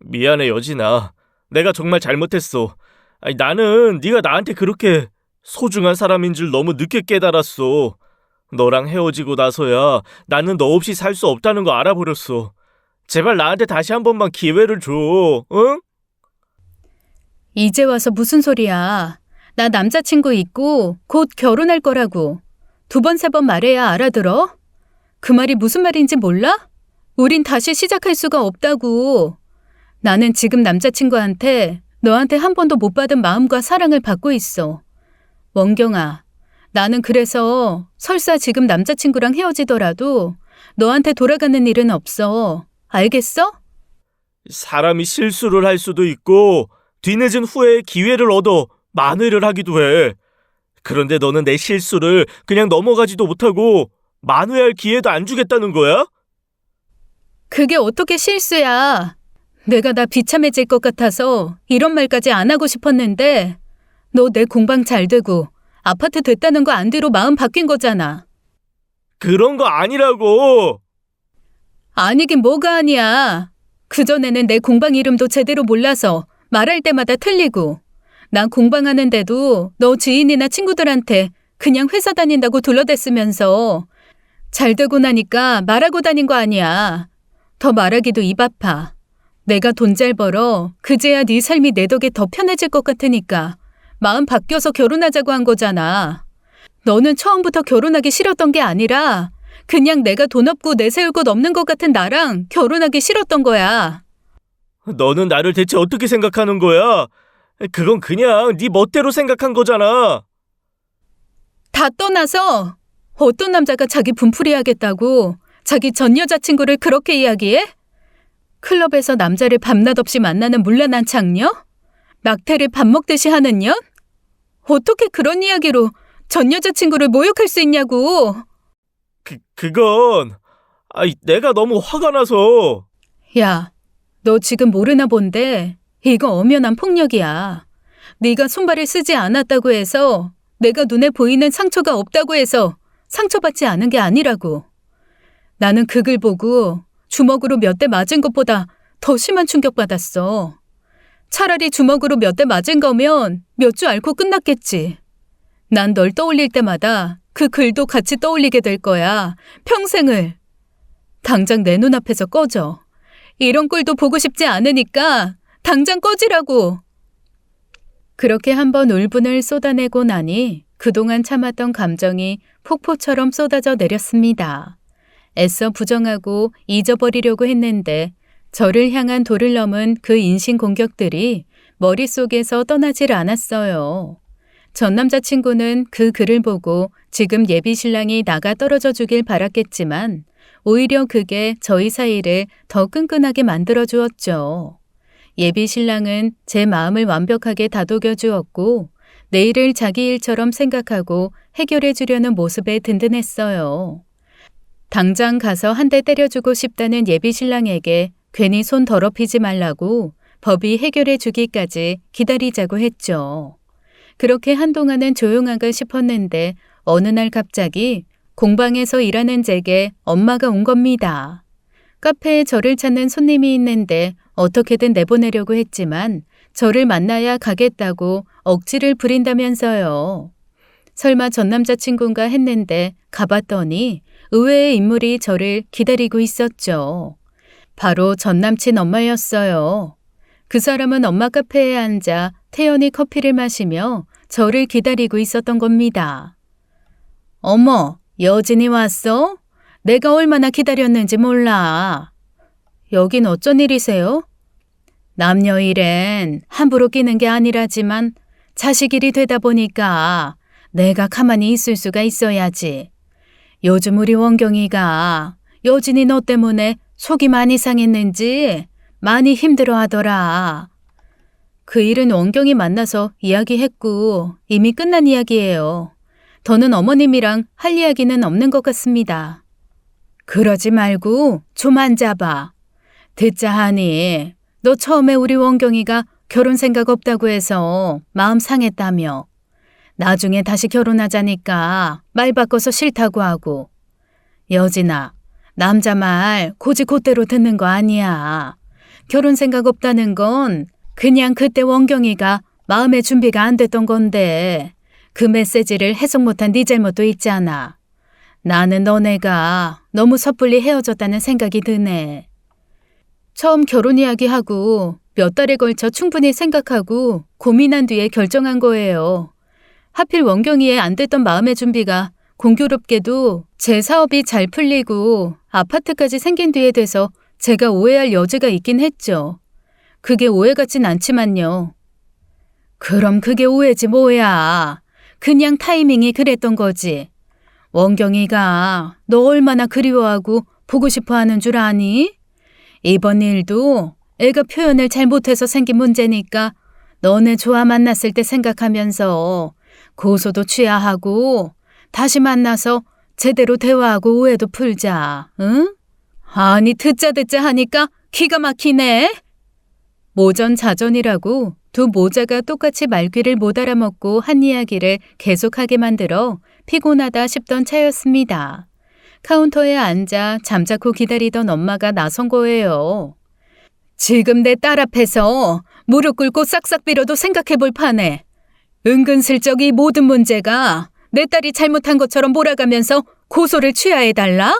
미안해 여진아. 내가 정말 잘못했어. 아니, 나는 네가 나한테 그렇게 소중한 사람인 줄 너무 늦게 깨달았어. 너랑 헤어지고 나서야 나는 너 없이 살 수 없다는 거 알아버렸어. 제발 나한테 다시 한 번만 기회를 줘, 응? 이제 와서 무슨 소리야. 나 남자친구 있고 곧 결혼할 거라고. 2번, 3번 말해야 알아들어? 그 말이 무슨 말인지 몰라? 우린 다시 시작할 수가 없다고. 나는 지금 남자친구한테 너한테 한 번도 못 받은 마음과 사랑을 받고 있어. 원경아, 나는 그래서 설사 지금 남자친구랑 헤어지더라도 너한테 돌아가는 일은 없어. 알겠어? 사람이 실수를 할 수도 있고 뒤늦은 후에 기회를 얻어 만회를 하기도 해. 그런데 너는 내 실수를 그냥 넘어가지도 못하고 만회할 기회도 안 주겠다는 거야? 그게 어떻게 실수야. 내가 나 비참해질 것 같아서 이런 말까지 안 하고 싶었는데 너 내 공방 잘 되고 아파트 됐다는 거 안 뒤로 마음 바뀐 거잖아. 그런 거 아니라고. 아니긴 뭐가 아니야. 그전에는 내 공방 이름도 제대로 몰라서 말할 때마다 틀리고 난 공방하는데도 너 지인이나 친구들한테 그냥 회사 다닌다고 둘러댔으면서 잘 되고 나니까 말하고 다닌 거 아니야. 더 말하기도 입 아파. 내가 돈 잘 벌어 그제야 네 삶이 내 덕에 더 편해질 것 같으니까 마음 바뀌어서 결혼하자고 한 거잖아. 너는 처음부터 결혼하기 싫었던 게 아니라 그냥 내가 돈 없고 내세울 것 없는 것 같은 나랑 결혼하기 싫었던 거야. 너는 나를 대체 어떻게 생각하는 거야? 그건 그냥 네 멋대로 생각한 거잖아. 다 떠나서 어떤 남자가 자기 분풀이하겠다고 자기 전 여자친구를 그렇게 이야기해? 클럽에서 남자를 밤낮 없이 만나는 문란한 창녀? 낙태를 밥 먹듯이 하는 년? 어떻게 그런 이야기로 전 여자친구를 모욕할 수 있냐고. 그건 내가 너무 화가 나서. 야, 너 지금 모르나 본데 이거 엄연한 폭력이야. 네가 손발을 쓰지 않았다고 해서 내가 눈에 보이는 상처가 없다고 해서 상처받지 않은 게 아니라고. 나는 그 글 보고 주먹으로 몇 대 맞은 것보다 더 심한 충격받았어. 차라리 주먹으로 몇 대 맞은 거면 몇 주 앓고 끝났겠지. 난 널 떠올릴 때마다 그 글도 같이 떠올리게 될 거야. 평생을. 당장 내 눈앞에서 꺼져. 이런 꼴도 보고 싶지 않으니까 당장 꺼지라고. 그렇게 한번 울분을 쏟아내고 나니 그동안 참았던 감정이 폭포처럼 쏟아져 내렸습니다. 애써 부정하고 잊어버리려고 했는데 저를 향한 도를 넘은 그 인신공격들이 머릿속에서 떠나질 않았어요. 전 남자친구는 그 글을 보고 지금 예비 신랑이 나가 떨어져 주길 바랐겠지만 오히려 그게 저희 사이를 더 끈끈하게 만들어 주었죠. 예비 신랑은 제 마음을 완벽하게 다독여 주었고 내일을 자기 일처럼 생각하고 해결해 주려는 모습에 든든했어요. 당장 가서 한 대 때려주고 싶다는 예비 신랑에게 괜히 손 더럽히지 말라고 법이 해결해 주기까지 기다리자고 했죠. 그렇게 한동안은 조용한가 싶었는데 어느 날 갑자기 공방에서 일하는 제게 엄마가 온 겁니다. 카페에 저를 찾는 손님이 있는데 어떻게든 내보내려고 했지만 저를 만나야 가겠다고 억지를 부린다면서요. 설마 전 남자친구인가 했는데 가봤더니 의외의 인물이 저를 기다리고 있었죠. 바로 전 남친 엄마였어요. 그 사람은 엄마 카페에 앉아 태연히 커피를 마시며 저를 기다리고 있었던 겁니다. 어머, 여진이 왔어? 내가 얼마나 기다렸는지 몰라. 여긴 어쩐 일이세요? 남녀 일엔 함부로 끼는 게 아니라지만 자식 일이 되다 보니까 내가 가만히 있을 수가 있어야지. 요즘 우리 원경이가 여진이 너 때문에 속이 많이 상했는지 많이 힘들어하더라. 그 일은 원경이 만나서 이야기했고 이미 끝난 이야기예요. 더는 어머님이랑 할 이야기는 없는 것 같습니다. 그러지 말고 좀 앉아봐. 듣자 하니 너 처음에 우리 원경이가 결혼 생각 없다고 해서 마음 상했다며. 나중에 다시 결혼하자니까 말 바꿔서 싫다고 하고. 여진아, 남자 말 고지곧대로 듣는 거 아니야. 결혼 생각 없다는 건 그냥 그때 원경이가 마음의 준비가 안 됐던 건데 그 메시지를 해석 못한 네 잘못도 있잖아. 나는 너네가 너무 섣불리 헤어졌다는 생각이 드네. 처음 결혼 이야기하고 몇 달에 걸쳐 충분히 생각하고 고민한 뒤에 결정한 거예요. 하필 원경이의 안 됐던 마음의 준비가 공교롭게도 제 사업이 잘 풀리고 아파트까지 생긴 뒤에 돼서 제가 오해할 여지가 있긴 했죠. 그게 오해 같진 않지만요. 그럼 그게 오해지 뭐야. 그냥 타이밍이 그랬던 거지. 원경이가 너 얼마나 그리워하고 보고 싶어 하는 줄 아니? 이번 일도 애가 표현을 잘못해서 생긴 문제니까 너네 조아 만났을 때 생각하면서 고소도 취하하고 다시 만나서 제대로 대화하고 오해도 풀자, 응? 아니 듣자 하니까 기가 막히네. 모전자전이라고 두 모자가 똑같이 말귀를 못 알아먹고 한 이야기를 계속하게 만들어 피곤하다 싶던 차였습니다. 카운터에 앉아 잠자코 기다리던 엄마가 나선 거예요. 지금 내 딸 앞에서 무릎 꿇고 싹싹 빌어도 생각해 볼 판에 은근슬쩍 이 모든 문제가 내 딸이 잘못한 것처럼 몰아가면서 고소를 취하해달라?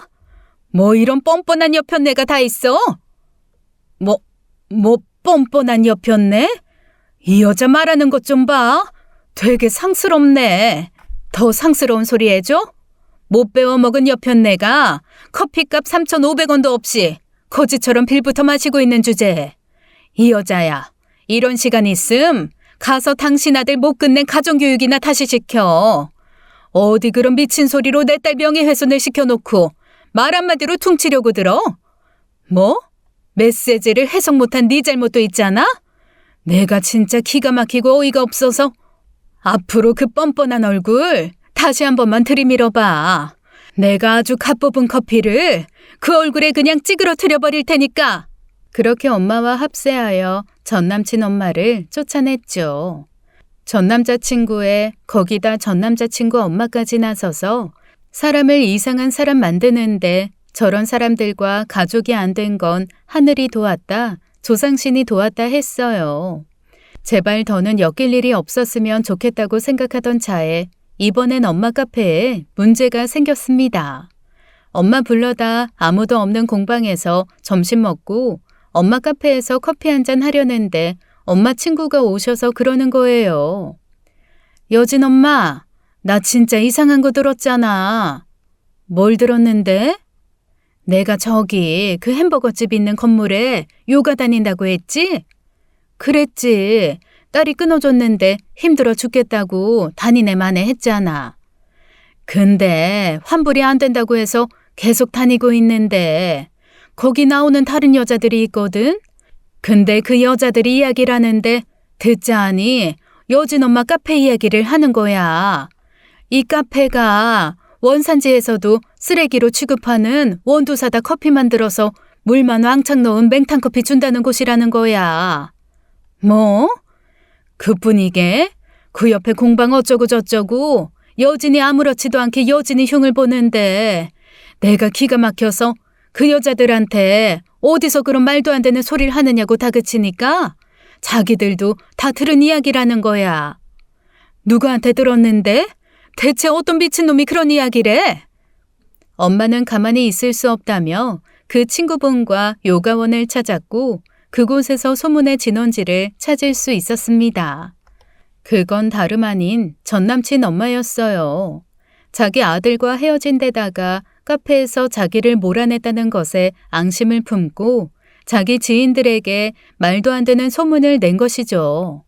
뭐 이런 뻔뻔한 여편네가 다 있어? 뭐 뻔뻔한 여편네? 이 여자 말하는 것 좀 봐. 되게 상스럽네. 더 상스러운 소리 해줘? 못 배워먹은 여편네가 커피값 3,500원도 없이 거지처럼 빌부터 마시고 있는 주제에 이 여자야, 이런 시간 있음 가서 당신 아들 못 끝낸 가정교육이나 다시 시켜. 어디 그런 미친 소리로 내 딸 명예훼손을 시켜놓고 말 한마디로 퉁치려고 들어? 뭐? 메시지를 해석 못한 네 잘못도 있잖아? 내가 진짜 기가 막히고 어이가 없어서 앞으로 그 뻔뻔한 얼굴 다시 한 번만 들이밀어봐. 내가 아주 갓 뽑은 커피를 그 얼굴에 그냥 찌그러뜨려 버릴 테니까. 그렇게 엄마와 합세하여 전남친 엄마를 쫓아냈죠. 전남자친구에 거기다 전남자친구 엄마까지 나서서 사람을 이상한 사람 만드는데 저런 사람들과 가족이 안 된 건 하늘이 도왔다, 조상신이 도왔다 했어요. 제발 더는 엮일 일이 없었으면 좋겠다고 생각하던 차에 이번엔 엄마 카페에 문제가 생겼습니다. 엄마 불러다 아무도 없는 공방에서 점심 먹고 엄마 카페에서 커피 한잔 하려는데 엄마 친구가 오셔서 그러는 거예요. 여진 엄마, 나 진짜 이상한 거 들었잖아. 뭘 들었는데? 내가 저기 그 햄버거집 있는 건물에 요가 다닌다고 했지? 그랬지. 딸이 끊어줬는데 힘들어 죽겠다고 다니네 마네 했잖아. 근데 환불이 안 된다고 해서 계속 다니고 있는데 거기 나오는 다른 여자들이 있거든? 근데 그 여자들이 이야기를 하는데 듣자하니 여진 엄마 카페 이야기를 하는 거야. 이 카페가 원산지에서도 쓰레기로 취급하는 원두 사다 커피 만들어서 물만 왕창 넣은 맹탕커피 준다는 곳이라는 거야. 뭐? 그뿐이게? 그 옆에 공방 어쩌고 저쩌고 여진이 아무렇지도 않게 여진이 흉을 보는데 내가 기가 막혀서 그 여자들한테 어디서 그런 말도 안 되는 소리를 하느냐고 다그치니까 자기들도 다 들은 이야기라는 거야. 누구한테 들었는데? 대체 어떤 미친놈이 그런 이야기래? 엄마는 가만히 있을 수 없다며 그 친구분과 요가원을 찾았고 그곳에서 소문의 진원지를 찾을 수 있었습니다. 그건 다름 아닌 전남친 엄마였어요. 자기 아들과 헤어진 데다가 카페에서 자기를 몰아냈다는 것에 앙심을 품고 자기 지인들에게 말도 안 되는 소문을 낸 것이죠.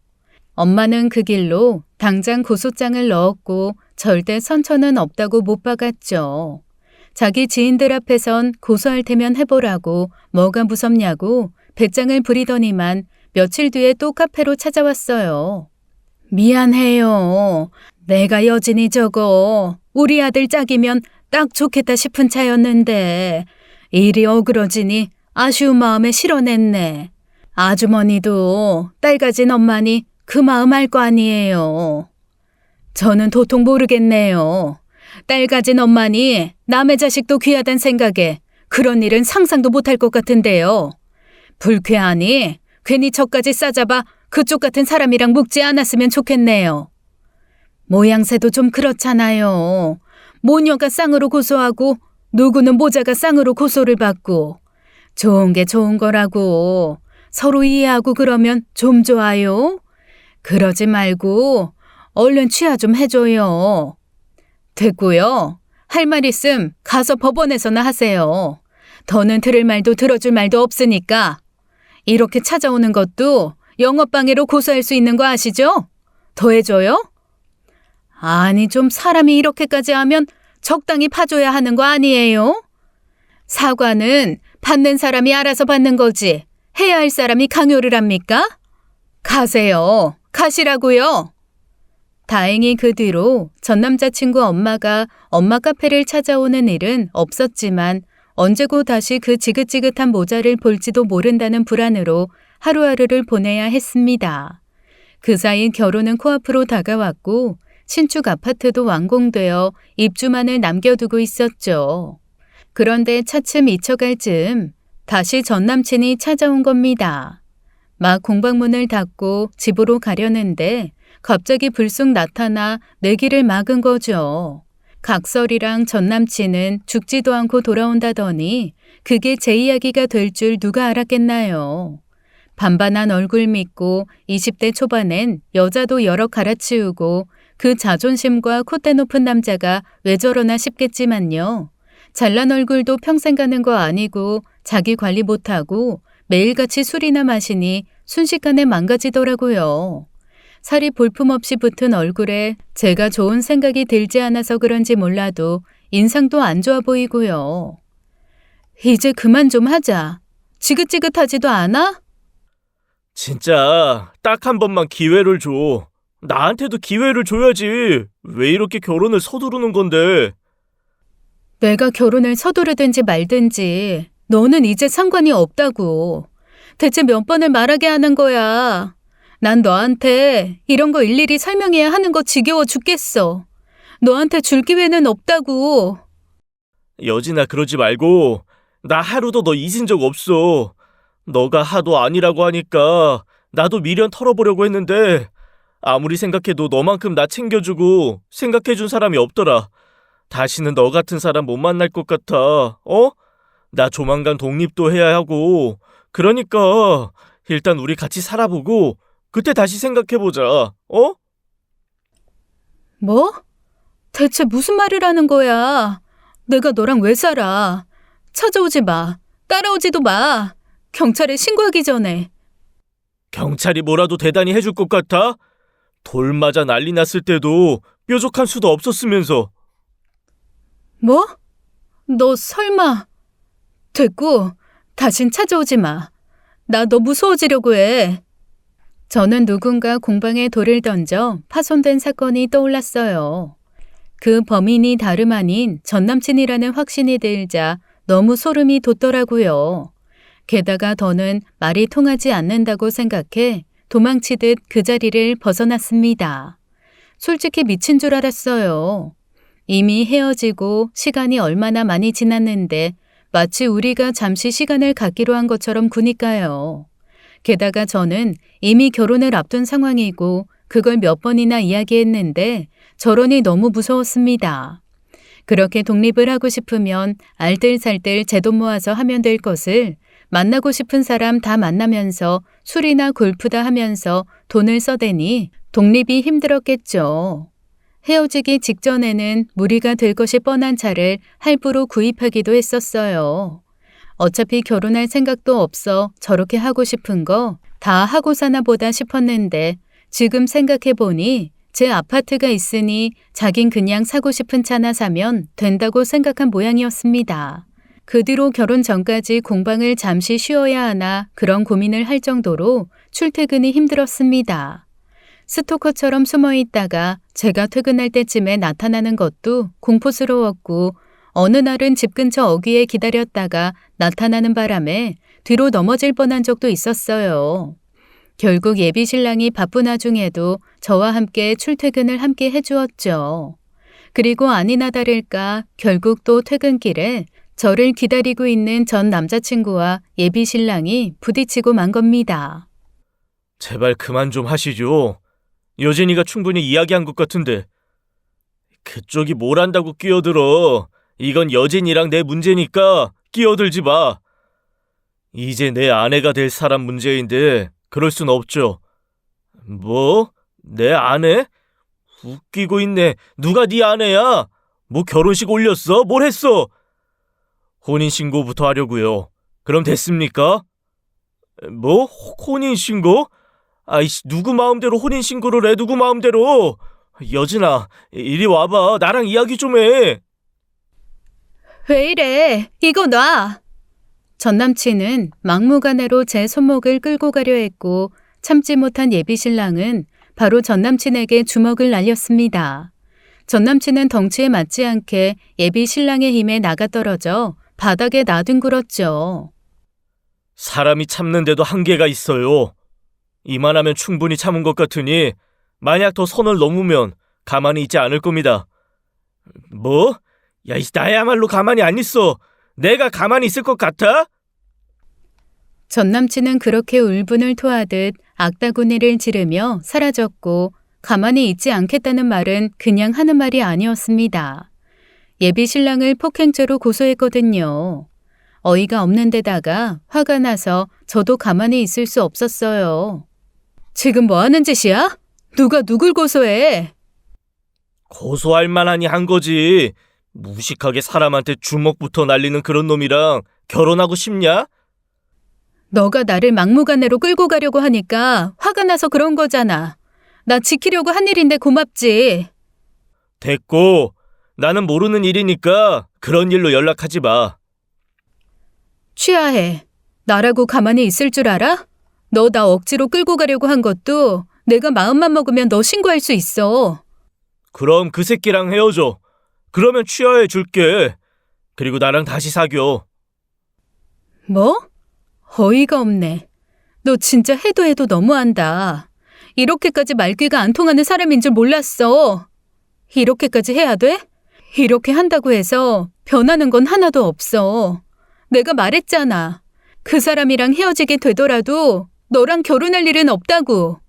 엄마는 그 길로 당장 고소장을 넣었고 절대 선처는 없다고 못 박았죠. 자기 지인들 앞에선 고소할 테면 해보라고 뭐가 무섭냐고 배짱을 부리더니만 며칠 뒤에 또 카페로 찾아왔어요. 미안해요. 내가 여진이 저거 우리 아들 짝이면 딱 좋겠다 싶은 차였는데 일이 어그러지니 아쉬운 마음에 실어냈네. 아주머니도 딸 가진 엄마니 그 마음 알 거 아니에요. 저는 도통 모르겠네요. 딸 가진 엄마니 남의 자식도 귀하단 생각에 그런 일은 상상도 못할 것 같은데요. 불쾌하니 괜히 저까지 싸잡아 그쪽 같은 사람이랑 묵지 않았으면 좋겠네요. 모양새도 좀 그렇잖아요. 모녀가 쌍으로 고소하고 누구는 모자가 쌍으로 고소를 받고 좋은 게 좋은 거라고 서로 이해하고 그러면 좀 좋아요. 그러지 말고 얼른 취하 좀 해줘요. 됐고요. 할 말 있음 가서 법원에서나 하세요. 더는 들을 말도 들어줄 말도 없으니까. 이렇게 찾아오는 것도 영업방해로 고소할 수 있는 거 아시죠? 더 해줘요? 아니 좀 사람이 이렇게까지 하면 적당히 봐줘야 하는 거 아니에요? 사과는 받는 사람이 알아서 받는 거지. 해야 할 사람이 강요를 합니까? 가세요. 가시라고요. 다행히 그 뒤로 전 남자친구 엄마가 엄마 카페를 찾아오는 일은 없었지만 언제고 다시 그 지긋지긋한 모자를 볼지도 모른다는 불안으로 하루하루를 보내야 했습니다. 그 사이 결혼은 코앞으로 다가왔고 신축 아파트도 완공되어 입주만을 남겨두고 있었죠. 그런데 차츰 잊혀갈 즈음 다시 전 남친이 찾아온 겁니다. 막 공방문을 닫고 집으로 가려는데 갑자기 불쑥 나타나 내 길을 막은 거죠. 각설이랑 전 남친은 죽지도 않고 돌아온다더니 그게 제 이야기가 될 줄 누가 알았겠나요. 반반한 얼굴 믿고 20대 초반엔 여자도 여러 갈아치우고 그 자존심과 콧대 높은 남자가 왜 저러나 싶겠지만요. 잘난 얼굴도 평생 가는 거 아니고 자기 관리 못하고 매일같이 술이나 마시니 순식간에 망가지더라고요. 살이 볼품없이 붙은 얼굴에 제가 좋은 생각이 들지 않아서 그런지 몰라도 인상도 안 좋아 보이고요. 이제 그만 좀 하자. 지긋지긋하지도 않아? 진짜 딱 한 번만 기회를 줘. 나한테도 기회를 줘야지. 왜 이렇게 결혼을 서두르는 건데? 내가 결혼을 서두르든지 말든지 너는 이제 상관이 없다고. 대체 몇 번을 말하게 하는 거야. 난 너한테 이런 거 일일이 설명해야 하는 거 지겨워 죽겠어. 너한테 줄 기회는 없다고. 여진아, 그러지 말고. 나 하루도 너 잊은 적 없어. 너가 하도 아니라고 하니까 나도 미련 털어보려고 했는데 아무리 생각해도 너만큼 나 챙겨주고 생각해준 사람이 없더라. 다시는 너 같은 사람 못 만날 것 같아. 어? 나 조만간 독립도 해야 하고. 그러니까 일단 우리 같이 살아보고 그때 다시 생각해보자. 어? 뭐? 대체 무슨 말을 하는 거야? 내가 너랑 왜 살아? 찾아오지 마. 따라오지도 마. 경찰에 신고하기 전에. 경찰이 뭐라도 대단히 해줄 것 같아? 돌 맞아 난리 났을 때도 뾰족한 수도 없었으면서. 뭐? 너 설마. 됐고, 다신 찾아오지 마. 나 너 무서워지려고 해. 저는 누군가 공방에 돌을 던져 파손된 사건이 떠올랐어요. 그 범인이 다름 아닌 전남친이라는 확신이 들자 너무 소름이 돋더라고요. 게다가 더는 말이 통하지 않는다고 생각해 도망치듯 그 자리를 벗어났습니다. 솔직히 미친 줄 알았어요. 이미 헤어지고 시간이 얼마나 많이 지났는데 마치 우리가 잠시 시간을 갖기로 한 것처럼 구니까요. 게다가 저는 이미 결혼을 앞둔 상황이고 그걸 몇 번이나 이야기했는데 저러니 너무 무서웠습니다. 그렇게 독립을 하고 싶으면 알뜰살뜰 제 돈 모아서 하면 될 것을 만나고 싶은 사람 다 만나면서 술이나 골프다 하면서 돈을 써대니 독립이 힘들었겠죠. 헤어지기 직전에는 무리가 될 것이 뻔한 차를 할부로 구입하기도 했었어요. 어차피 결혼할 생각도 없어 저렇게 하고 싶은 거 다 하고 사나 보다 싶었는데 지금 생각해보니 제 아파트가 있으니 자긴 그냥 사고 싶은 차나 사면 된다고 생각한 모양이었습니다. 그 뒤로 결혼 전까지 공방을 잠시 쉬어야 하나 그런 고민을 할 정도로 출퇴근이 힘들었습니다. 스토커처럼 숨어 있다가 제가 퇴근할 때쯤에 나타나는 것도 공포스러웠고 어느 날은 집 근처 어귀에 기다렸다가 나타나는 바람에 뒤로 넘어질 뻔한 적도 있었어요. 결국 예비 신랑이 바쁜 와중에도 저와 함께 출퇴근을 함께 해주었죠. 그리고 아니나 다를까 결국 또 퇴근길에 저를 기다리고 있는 전 남자친구와 예비 신랑이 부딪히고 만 겁니다. 제발 그만 좀 하시죠. 여진이가 충분히 이야기한 것 같은데 그쪽이 뭘 한다고 끼어들어. 이건 여진이랑 내 문제니까 끼어들지 마. 이제 내 아내가 될 사람 문제인데 그럴 순 없죠. 뭐? 내 아내? 웃기고 있네. 누가 네 아내야? 뭐 결혼식 올렸어? 뭘 했어? 혼인신고부터 하려고요. 그럼 됐습니까? 뭐? 혼인신고? 아이씨, 누구 마음대로 혼인신고를 해, 누구 마음대로. 여진아, 이리 와봐. 나랑 이야기 좀 해. 왜 이래? 이거 놔! 전 남친은 막무가내로 제 손목을 끌고 가려 했고 참지 못한 예비 신랑은 바로 전 남친에게 주먹을 날렸습니다. 전 남친은 덩치에 맞지 않게 예비 신랑의 힘에 나가떨어져 바닥에 나뒹굴었죠. 사람이 참는데도 한계가 있어요. 이만하면 충분히 참은 것 같으니 만약 더 선을 넘으면 가만히 있지 않을 겁니다. 뭐? 야, 나야말로 가만히 안 있어. 내가 가만히 있을 것 같아? 전 남친은 그렇게 울분을 토하듯 악다구니를 지르며 사라졌고 가만히 있지 않겠다는 말은 그냥 하는 말이 아니었습니다. 예비 신랑을 폭행죄로 고소했거든요. 어이가 없는 데다가 화가 나서 저도 가만히 있을 수 없었어요. 지금 뭐 하는 짓이야? 누가 누굴 고소해? 고소할 만하니 한 거지. 무식하게 사람한테 주먹부터 날리는 그런 놈이랑 결혼하고 싶냐? 너가 나를 막무가내로 끌고 가려고 하니까 화가 나서 그런 거잖아. 나 지키려고 한 일인데 고맙지. 됐고, 나는 모르는 일이니까 그런 일로 연락하지 마. 취하해. 나라고 가만히 있을 줄 알아? 너 나 억지로 끌고 가려고 한 것도 내가 마음만 먹으면 너 신고할 수 있어. 그럼 그 새끼랑 헤어져. 그러면 취하해 줄게. 그리고 나랑 다시 사겨. 뭐? 어이가 없네. 너 진짜 해도 너무한다. 이렇게까지 말귀가 안 통하는 사람인 줄 몰랐어. 이렇게까지 해야 돼? 이렇게 한다고 해서 변하는 건 하나도 없어. 내가 말했잖아. 그 사람이랑 헤어지게 되더라도 너랑 결혼할 일은 없다고.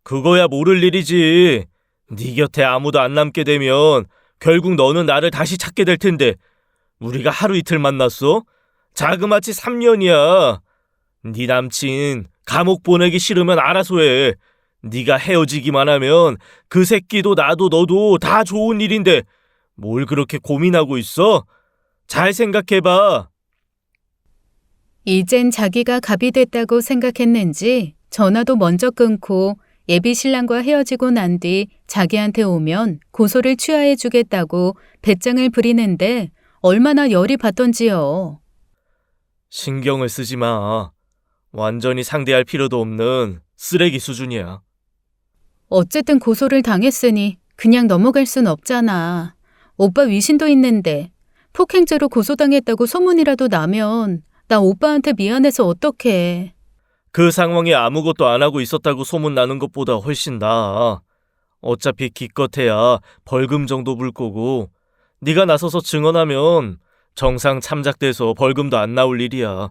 그거야 모를 일이지. 네 곁에 아무도 안 남게 되면 결국 너는 나를 다시 찾게 될 텐데 우리가 하루 이틀 만났어? 자그마치 3년이야. 네 남친 감옥 보내기 싫으면 알아서 해. 네가 헤어지기만 하면 그 새끼도 나도 너도 다 좋은 일인데 뭘 그렇게 고민하고 있어? 잘 생각해봐. 이젠 자기가 갑이 됐다고 생각했는지 전화도 먼저 끊고 예비 신랑과 헤어지고 난 뒤 자기한테 오면 고소를 취하해 주겠다고 배짱을 부리는데 얼마나 열이 받던지요. 신경을 쓰지 마. 완전히 상대할 필요도 없는 쓰레기 수준이야. 어쨌든 고소를 당했으니 그냥 넘어갈 순 없잖아. 오빠 위신도 있는데 폭행죄로 고소당했다고 소문이라도 나면 나 오빠한테 미안해서 어떡해. 그 상황에 아무것도 안 하고 있었다고 소문나는 것보다 훨씬 나아. 어차피 기껏해야 벌금 정도 물 거고 네가 나서서 증언하면 정상 참작돼서 벌금도 안 나올 일이야.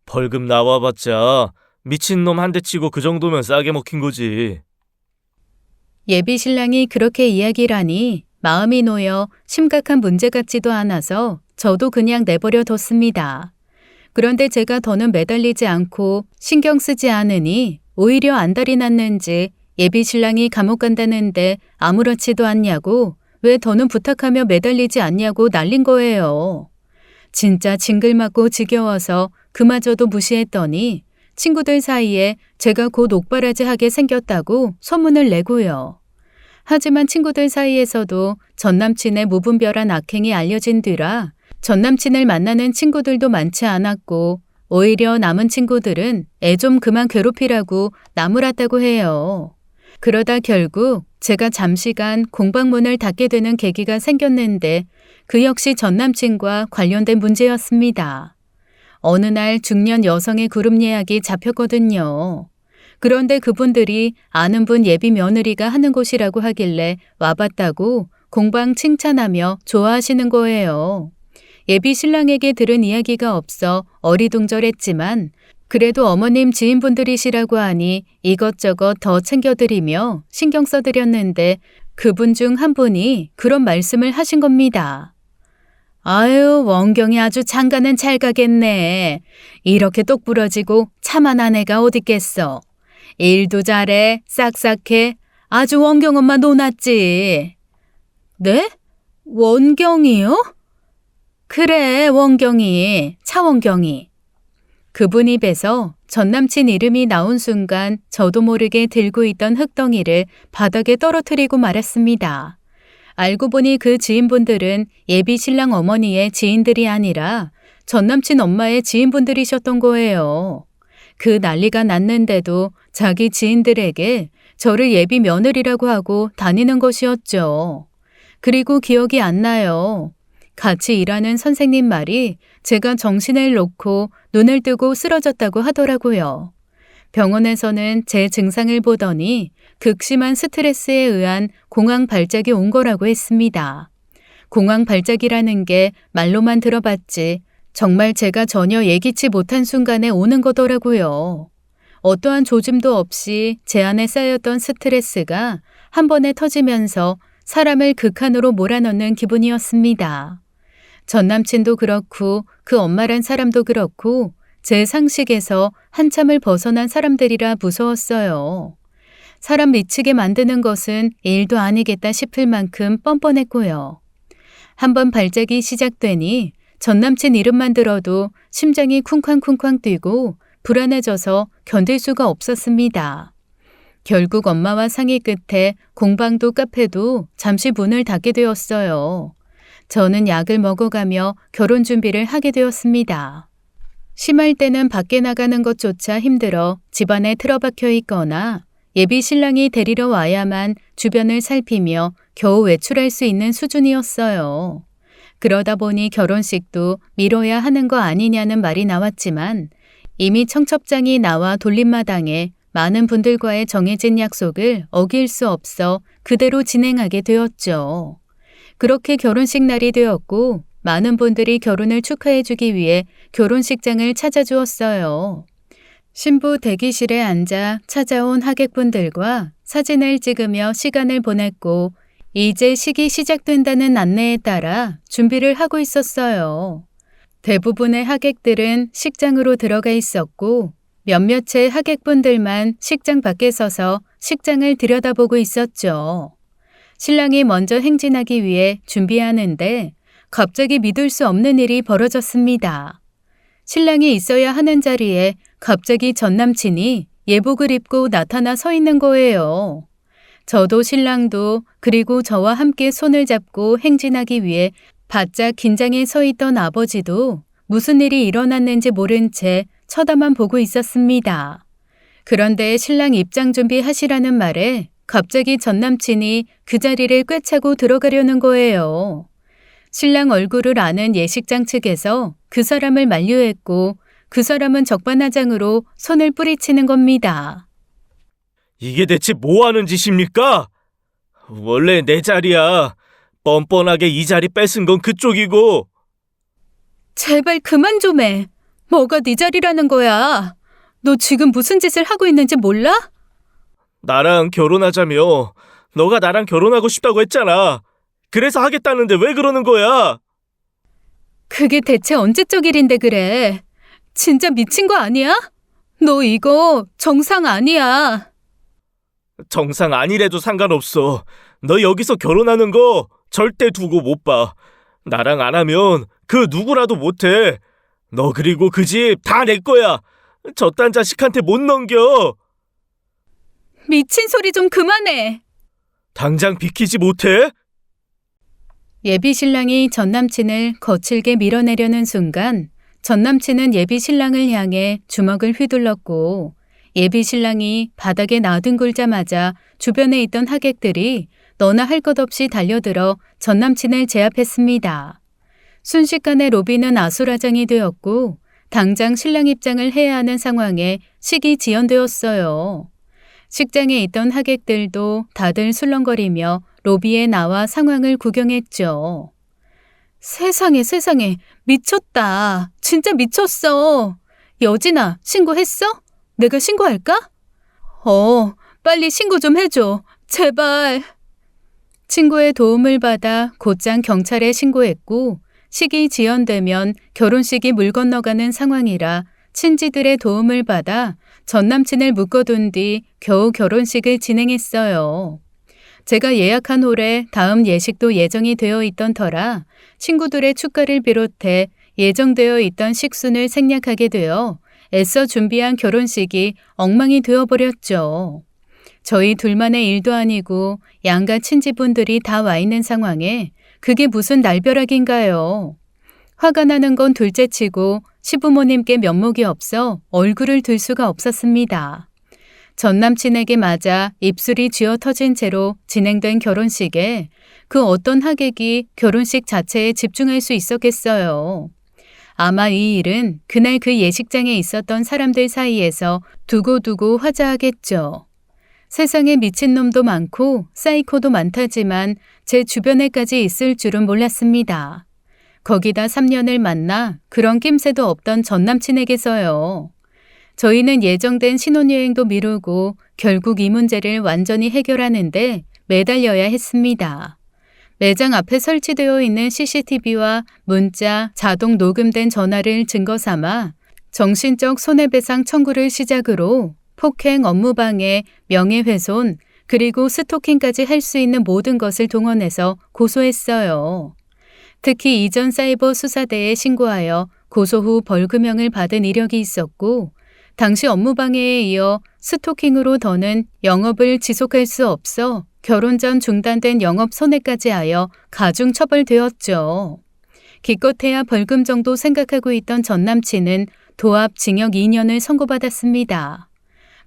벌금 나와봤자 미친놈 한 대 치고 그 정도면 싸게 먹힌 거지. 예비 신랑이 그렇게 이야기를 하니 마음이 놓여 심각한 문제 같지도 않아서 저도 그냥 내버려 뒀습니다. 그런데 제가 더는 매달리지 않고 신경 쓰지 않으니 오히려 안달이 났는지 예비 신랑이 감옥 간다는데 아무렇지도 않냐고 왜 더는 부탁하며 매달리지 않냐고 난린 거예요. 진짜 징글맞고 지겨워서 그마저도 무시했더니 친구들 사이에 제가 곧 옥바라지하게 생겼다고 소문을 내고요. 하지만 친구들 사이에서도 전남친의 무분별한 악행이 알려진 뒤라 전남친을 만나는 친구들도 많지 않았고 오히려 남은 친구들은 애 좀 그만 괴롭히라고 나무랐다고 해요. 그러다 결국 제가 잠시간 공방문을 닫게 되는 계기가 생겼는데 그 역시 전남친과 관련된 문제였습니다. 어느 날 중년 여성의 그룹 예약이 잡혔거든요. 그런데 그분들이 아는 분 예비 며느리가 하는 곳이라고 하길래 와봤다고 공방 칭찬하며 좋아하시는 거예요. 예비 신랑에게 들은 이야기가 없어 어리둥절했지만 그래도 어머님 지인분들이시라고 하니 이것저것 더 챙겨드리며 신경 써드렸는데 그분 중 한 분이 그런 말씀을 하신 겁니다. 아유, 원경이 아주 장가는 잘 가겠네. 이렇게 똑부러지고 참만한 애가 어딨겠어. 일도 잘해, 싹싹해. 아주 원경 엄마 노났지. 네? 원경이요? 그래, 원경이, 차원경이. 그분 입에서 전남친 이름이 나온 순간 저도 모르게 들고 있던 흙덩이를 바닥에 떨어뜨리고 말았습니다. 알고 보니 그 지인분들은 예비 신랑 어머니의 지인들이 아니라 전남친 엄마의 지인분들이셨던 거예요. 그 난리가 났는데도 자기 지인들에게 저를 예비 며느리라고 하고 다니는 것이었죠. 그리고 기억이 안 나요. 같이 일하는 선생님 말이 제가 정신을 놓고 눈을 뜨고 쓰러졌다고 하더라고요. 병원에서는 제 증상을 보더니 극심한 스트레스에 의한 공황 발작이 온 거라고 했습니다. 공황 발작이라는 게 말로만 들어봤지 정말 제가 전혀 예기치 못한 순간에 오는 거더라고요. 어떠한 조짐도 없이 제 안에 쌓였던 스트레스가 한 번에 터지면서 사람을 극한으로 몰아넣는 기분이었습니다. 전 남친도 그렇고 그 엄마란 사람도 그렇고 제 상식에서 한참을 벗어난 사람들이라 무서웠어요. 사람 미치게 만드는 것은 일도 아니겠다 싶을 만큼 뻔뻔했고요. 한번 발작이 시작되니 전 남친 이름만 들어도 심장이 쿵쾅쿵쾅 뛰고 불안해져서 견딜 수가 없었습니다. 결국 엄마와 상의 끝에 공방도 카페도 잠시 문을 닫게 되었어요. 저는 약을 먹어가며 결혼 준비를 하게 되었습니다. 심할 때는 밖에 나가는 것조차 힘들어 집안에 틀어박혀 있거나 예비 신랑이 데리러 와야만 주변을 살피며 겨우 외출할 수 있는 수준이었어요. 그러다 보니 결혼식도 미뤄야 하는 거 아니냐는 말이 나왔지만 이미 청첩장이 나와 돌림마당에 많은 분들과의 정해진 약속을 어길 수 없어 그대로 진행하게 되었죠. 그렇게 결혼식 날이 되었고 많은 분들이 결혼을 축하해주기 위해 결혼식장을 찾아주었어요. 신부 대기실에 앉아 찾아온 하객분들과 사진을 찍으며 시간을 보냈고 이제 식이 시작된다는 안내에 따라 준비를 하고 있었어요. 대부분의 하객들은 식장으로 들어가 있었고 몇몇의 하객분들만 식장 밖에 서서 식장을 들여다보고 있었죠. 신랑이 먼저 행진하기 위해 준비하는데 갑자기 믿을 수 없는 일이 벌어졌습니다. 신랑이 있어야 하는 자리에 갑자기 전 남친이 예복을 입고 나타나 서 있는 거예요. 저도 신랑도 그리고 저와 함께 손을 잡고 행진하기 위해 바짝 긴장해 서 있던 아버지도 무슨 일이 일어났는지 모른 채 쳐다만 보고 있었습니다. 그런데 신랑 입장 준비하시라는 말에 갑자기 전 남친이 그 자리를 꿰차고 들어가려는 거예요. 신랑 얼굴을 아는 예식장 측에서 그 사람을 만류했고 그 사람은 적반하장으로 손을 뿌리치는 겁니다. 이게 대체 뭐 하는 짓입니까? 원래 내 자리야. 뻔뻔하게 이 자리 뺏은 건 그쪽이고. 제발 그만 좀 해. 뭐가 네 자리라는 거야. 너 지금 무슨 짓을 하고 있는지 몰라? 나랑 결혼하자며. 너가 나랑 결혼하고 싶다고 했잖아. 그래서 하겠다는데 왜 그러는 거야? 그게 대체 언제적 일인데 그래. 진짜 미친 거 아니야? 너 이거 정상 아니야. 정상 아니래도 상관없어. 너 여기서 결혼하는 거 절대 두고 못 봐. 나랑 안 하면 그 누구라도 못해. 너 그리고 그 집 다 내 거야. 저딴 자식한테 못 넘겨. 미친 소리 좀 그만해. 당장 비키지 못해? 예비 신랑이 전 남친을 거칠게 밀어내려는 순간 전 남친은 예비 신랑을 향해 주먹을 휘둘렀고 예비 신랑이 바닥에 나뒹굴자마자 주변에 있던 하객들이 너나 할 것 없이 달려들어 전 남친을 제압했습니다. 순식간에 로비는 아수라장이 되었고 당장 신랑 입장을 해야 하는 상황에 식이 지연되었어요. 식장에 있던 하객들도 다들 술렁거리며 로비에 나와 상황을 구경했죠. 세상에 세상에 미쳤다. 진짜 미쳤어. 여진아 신고했어? 내가 신고할까? 빨리 신고 좀 해줘. 제발. 친구의 도움을 받아 곧장 경찰에 신고했고 식이 지연되면 결혼식이 물 건너가는 상황이라 친지들의 도움을 받아 전남친을 묶어둔 뒤 겨우 결혼식을 진행했어요. 제가 예약한 홀에 다음 예식도 예정이 되어 있던 터라 친구들의 축가를 비롯해 예정되어 있던 식순을 생략하게 되어 애써 준비한 결혼식이 엉망이 되어버렸죠. 저희 둘만의 일도 아니고 양가 친지분들이 다 와 있는 상황에 그게 무슨 날벼락인가요? 화가 나는 건 둘째치고 시부모님께 면목이 없어 얼굴을 들 수가 없었습니다. 전남친에게 맞아 입술이 쥐어 터진 채로 진행된 결혼식에 그 어떤 하객이 결혼식 자체에 집중할 수 있었겠어요. 아마 이 일은 그날 그 예식장에 있었던 사람들 사이에서 두고두고 화제하겠죠. 세상에 미친놈도 많고 사이코도 많다지만 제 주변에까지 있을 줄은 몰랐습니다. 거기다 3년을 만나 그런 낌새도 없던 전남친에게서요. 저희는 예정된 신혼여행도 미루고 결국 이 문제를 완전히 해결하는데 매달려야 했습니다. 매장 앞에 설치되어 있는 CCTV와 문자, 자동 녹음된 전화를 증거 삼아 정신적 손해배상 청구를 시작으로 폭행, 업무방해, 명예훼손, 그리고 스토킹까지 할 수 있는 모든 것을 동원해서 고소했어요. 특히 이전 사이버 수사대에 신고하여 고소 후 벌금형을 받은 이력이 있었고 당시 업무방해에 이어 스토킹으로 더는 영업을 지속할 수 없어 결혼 전 중단된 영업 손해까지 하여 가중 처벌되었죠. 기껏해야 벌금 정도 생각하고 있던 전남친은 도합 징역 2년을 선고받았습니다.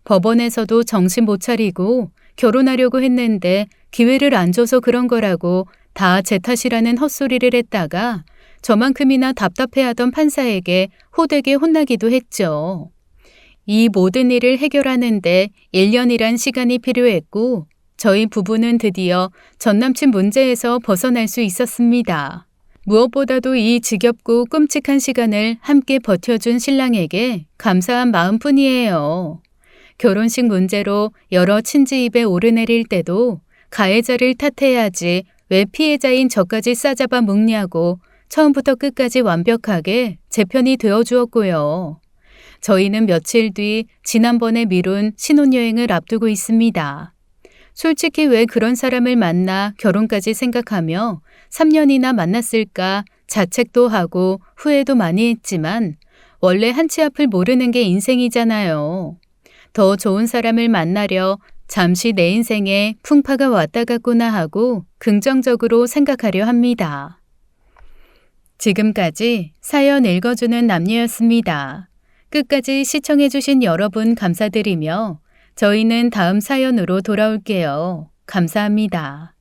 법원에서도 정신 못 차리고 결혼하려고 했는데 기회를 안 줘서 그런 거라고 다 제 탓이라는 헛소리를 했다가 저만큼이나 답답해하던 판사에게 호되게 혼나기도 했죠. 이 모든 일을 해결하는데 1년이란 시간이 필요했고 저희 부부는 드디어 전남친 문제에서 벗어날 수 있었습니다. 무엇보다도 이 지겹고 끔찍한 시간을 함께 버텨준 신랑에게 감사한 마음뿐이에요. 결혼식 문제로 여러 친지 입에 오르내릴 때도 가해자를 탓해야지 왜 피해자인 저까지 싸잡아 묶냐고 처음부터 끝까지 완벽하게 제 편이 되어주었고요. 저희는 며칠 뒤 지난번에 미룬 신혼여행을 앞두고 있습니다. 솔직히 왜 그런 사람을 만나 결혼까지 생각하며 3년이나 만났을까 자책도 하고 후회도 많이 했지만 원래 한치 앞을 모르는 게 인생이잖아요. 더 좋은 사람을 만나려 잠시 내 인생에 풍파가 왔다 갔구나 하고 긍정적으로 생각하려 합니다. 지금까지 사연 읽어주는 남녀였습니다. 끝까지 시청해주신 여러분 감사드리며 저희는 다음 사연으로 돌아올게요. 감사합니다.